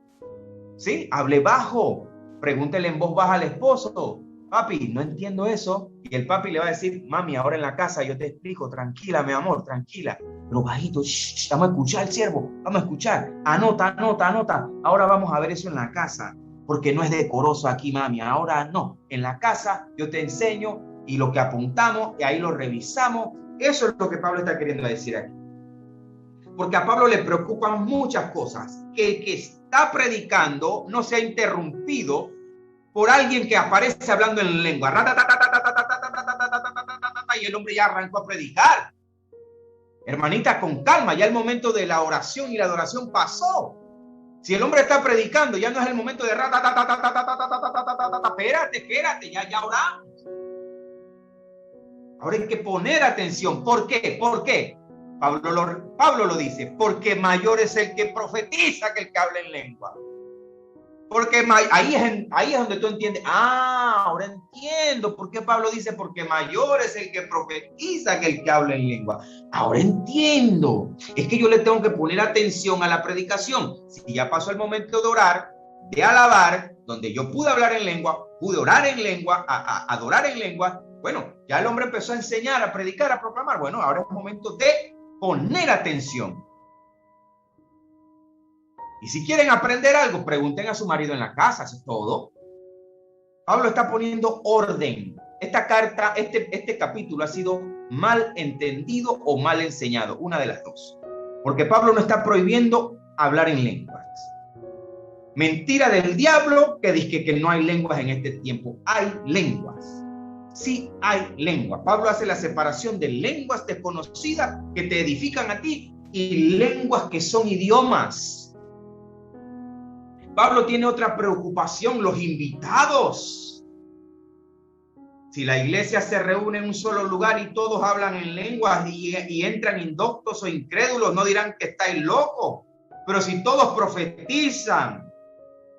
¿Sí? Hable bajo. Pregúntele en voz baja al esposo. Papi, no entiendo eso. Y el papi le va a decir, mami, ahora en la casa yo te explico. Tranquila, mi amor, tranquila. Pero bajito, shh, vamos a escuchar al siervo. Vamos a escuchar. Anota. Ahora vamos a ver eso en la casa. Porque no es decoroso aquí, mami. Ahora no. En la casa yo te enseño y lo que apuntamos y ahí lo revisamos. Eso es lo que Pablo está queriendo decir aquí. Porque a Pablo le preocupan muchas cosas. Que el que está predicando no sea interrumpido por alguien que aparece hablando en lengua. Y el hombre ya arrancó a predicar. Hermanita, con calma, ya el momento de la oración y la adoración pasó. Si el hombre está predicando, ya no es el momento de espérate, ya oramos. Ahora hay que poner atención. ¿Por qué? Pablo lo dice, porque mayor es el que profetiza que el que habla en lengua. Porque ahí es donde tú entiendes. Ahora entiendo por qué Pablo dice, porque mayor es el que profetiza que el que habla en lengua. Ahora entiendo. Es que yo le tengo que poner atención a la predicación. Si ya pasó el momento de orar, de alabar, donde yo pude hablar en lengua, pude orar en lengua, adorar en lengua. Bueno, ya el hombre empezó a enseñar, a predicar, a proclamar. Bueno, ahora es momento de poner atención. Y si quieren aprender algo, pregunten a su marido en la casa, eso es todo. Pablo está poniendo orden. Esta carta, este capítulo ha sido mal entendido o mal enseñado, una de las dos. Porque Pablo no está prohibiendo hablar en lenguas. Mentira del diablo que dice que no hay lenguas en este tiempo. Hay lenguas. Sí hay lenguas. Pablo hace la separación de lenguas desconocidas que te edifican a ti y lenguas que son idiomas. Pablo tiene otra preocupación, los invitados. Si la iglesia se reúne en un solo lugar y todos hablan en lenguas y entran indoctos o incrédulos, no dirán que estáis locos. Pero si todos profetizan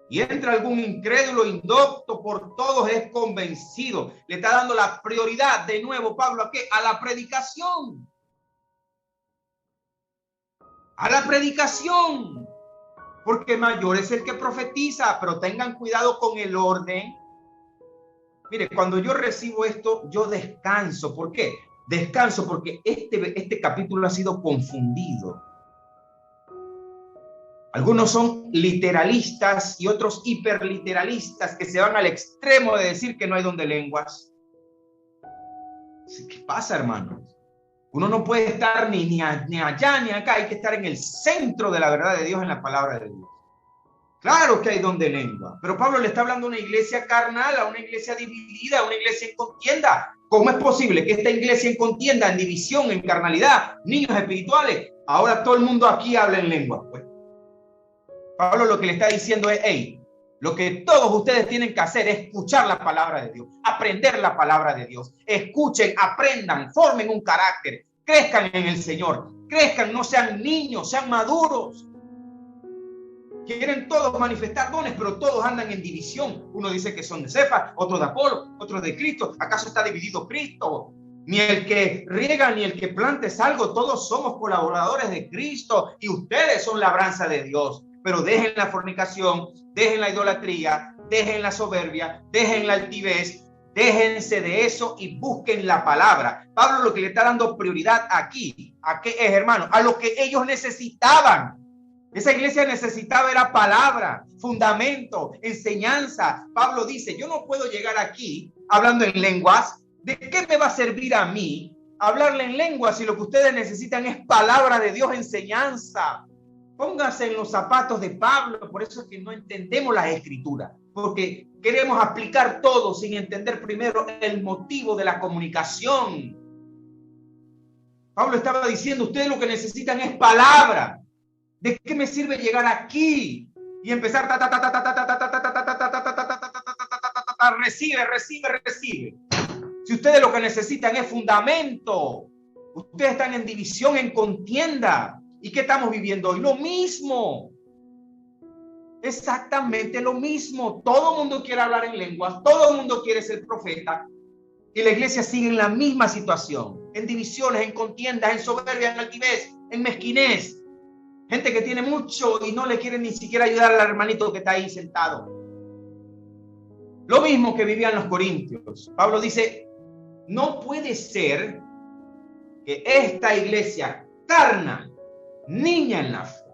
y entra algún incrédulo indocto, por todos es convencido. Le está dando la prioridad de nuevo Pablo ¿a qué? A la predicación. A la predicación. Porque mayor es el que profetiza, pero tengan cuidado con el orden. Mire, cuando yo recibo esto, yo descanso. ¿Por qué? Descanso porque este capítulo ha sido confundido. Algunos son literalistas y otros hiperliteralistas que se van al extremo de decir que no hay don de lenguas. ¿Qué pasa, hermanos? Uno no puede estar ni allá ni acá, hay que estar en el centro de la verdad de Dios, en la palabra de Dios. Claro que hay don de lengua, pero Pablo le está hablando a una iglesia carnal, a una iglesia dividida, a una iglesia en contienda. ¿Cómo es posible que esta iglesia en contienda, en división, en carnalidad, niños espirituales, ahora todo el mundo aquí habla en lengua? Pues Pablo lo que le está diciendo es, hey, lo que todos ustedes tienen que hacer es escuchar la palabra de Dios, aprender la palabra de Dios. Escuchen, aprendan, formen un carácter, crezcan en el Señor, crezcan, no sean niños, sean maduros. Quieren todos manifestar dones, pero todos andan en división. Uno dice que son de Cefas, otro de Apolo, otro de Cristo. ¿Acaso está dividido Cristo? Ni el que riega ni el que planta es algo. Todos somos colaboradores de Cristo y ustedes son labranza de Dios. Pero dejen la fornicación, dejen la idolatría, dejen la soberbia, dejen la altivez, déjense de eso y busquen la palabra. Pablo lo que le está dando prioridad aquí, ¿a qué es, hermano? A lo que ellos necesitaban. Esa iglesia necesitaba era palabra, fundamento, enseñanza. Pablo dice, yo no puedo llegar aquí hablando en lenguas. ¿De qué me va a servir a mí hablarle en lenguas si lo que ustedes necesitan es palabra de Dios, enseñanza? Pónganse en los zapatos de Pablo. Por eso es que no entendemos las escrituras, porque queremos aplicar todo sin entender primero el motivo de la comunicación. Pablo estaba diciendo, ustedes lo que necesitan es palabra. ¿De qué me sirve llegar aquí y empezar recibe? Si ustedes lo que necesitan es fundamento, ustedes están en división, en contienda. ¿Y qué estamos viviendo hoy? Lo mismo. Exactamente lo mismo. Todo el mundo quiere hablar en lenguas, todo el mundo quiere ser profeta. Y la iglesia sigue en la misma situación, en divisiones, en contiendas, en soberbia, en altivez, en mezquinez. Gente que tiene mucho y no le quiere ni siquiera ayudar al hermanito que está ahí sentado. Lo mismo que vivían los corintios. Pablo dice, no puede ser que esta iglesia carnal, niña en la fe,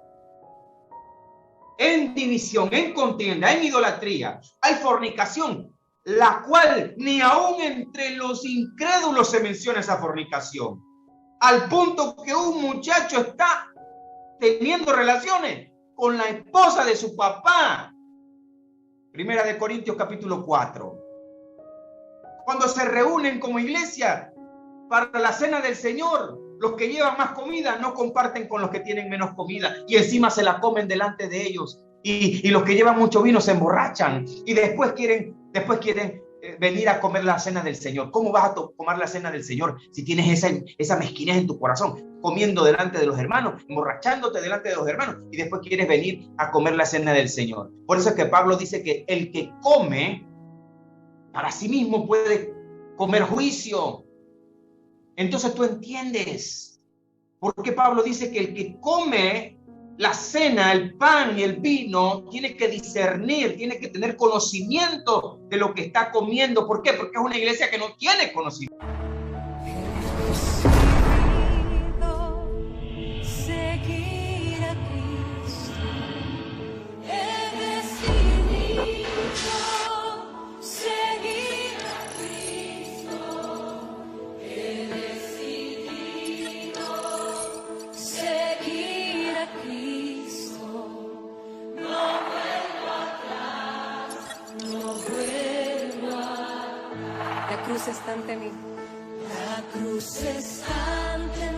en división, en contienda, en idolatría, hay fornicación, la cual ni aún entre los incrédulos se menciona esa fornicación, al punto que un muchacho está teniendo relaciones con la esposa de su papá. Primera de Corintios capítulo 4. Cuando se reúnen como iglesia para la cena del Señor, los que llevan más comida no comparten con los que tienen menos comida y encima se la comen delante de ellos. Y los que llevan mucho vino se emborrachan y después quieren venir a comer la cena del Señor. ¿Cómo vas a comer la cena del Señor si tienes esa mezquinez en tu corazón? Comiendo delante de los hermanos, emborrachándote delante de los hermanos y después quieres venir a comer la cena del Señor. Por eso es que Pablo dice que el que come para sí mismo puede comer juicio. Entonces tú entiendes por qué Pablo dice que el que come la cena, el pan y el vino, tiene que discernir, tiene que tener conocimiento de lo que está comiendo. ¿Por qué? Porque es una iglesia que no tiene conocimiento. La cruz está ante mí. La cruz está ante mí.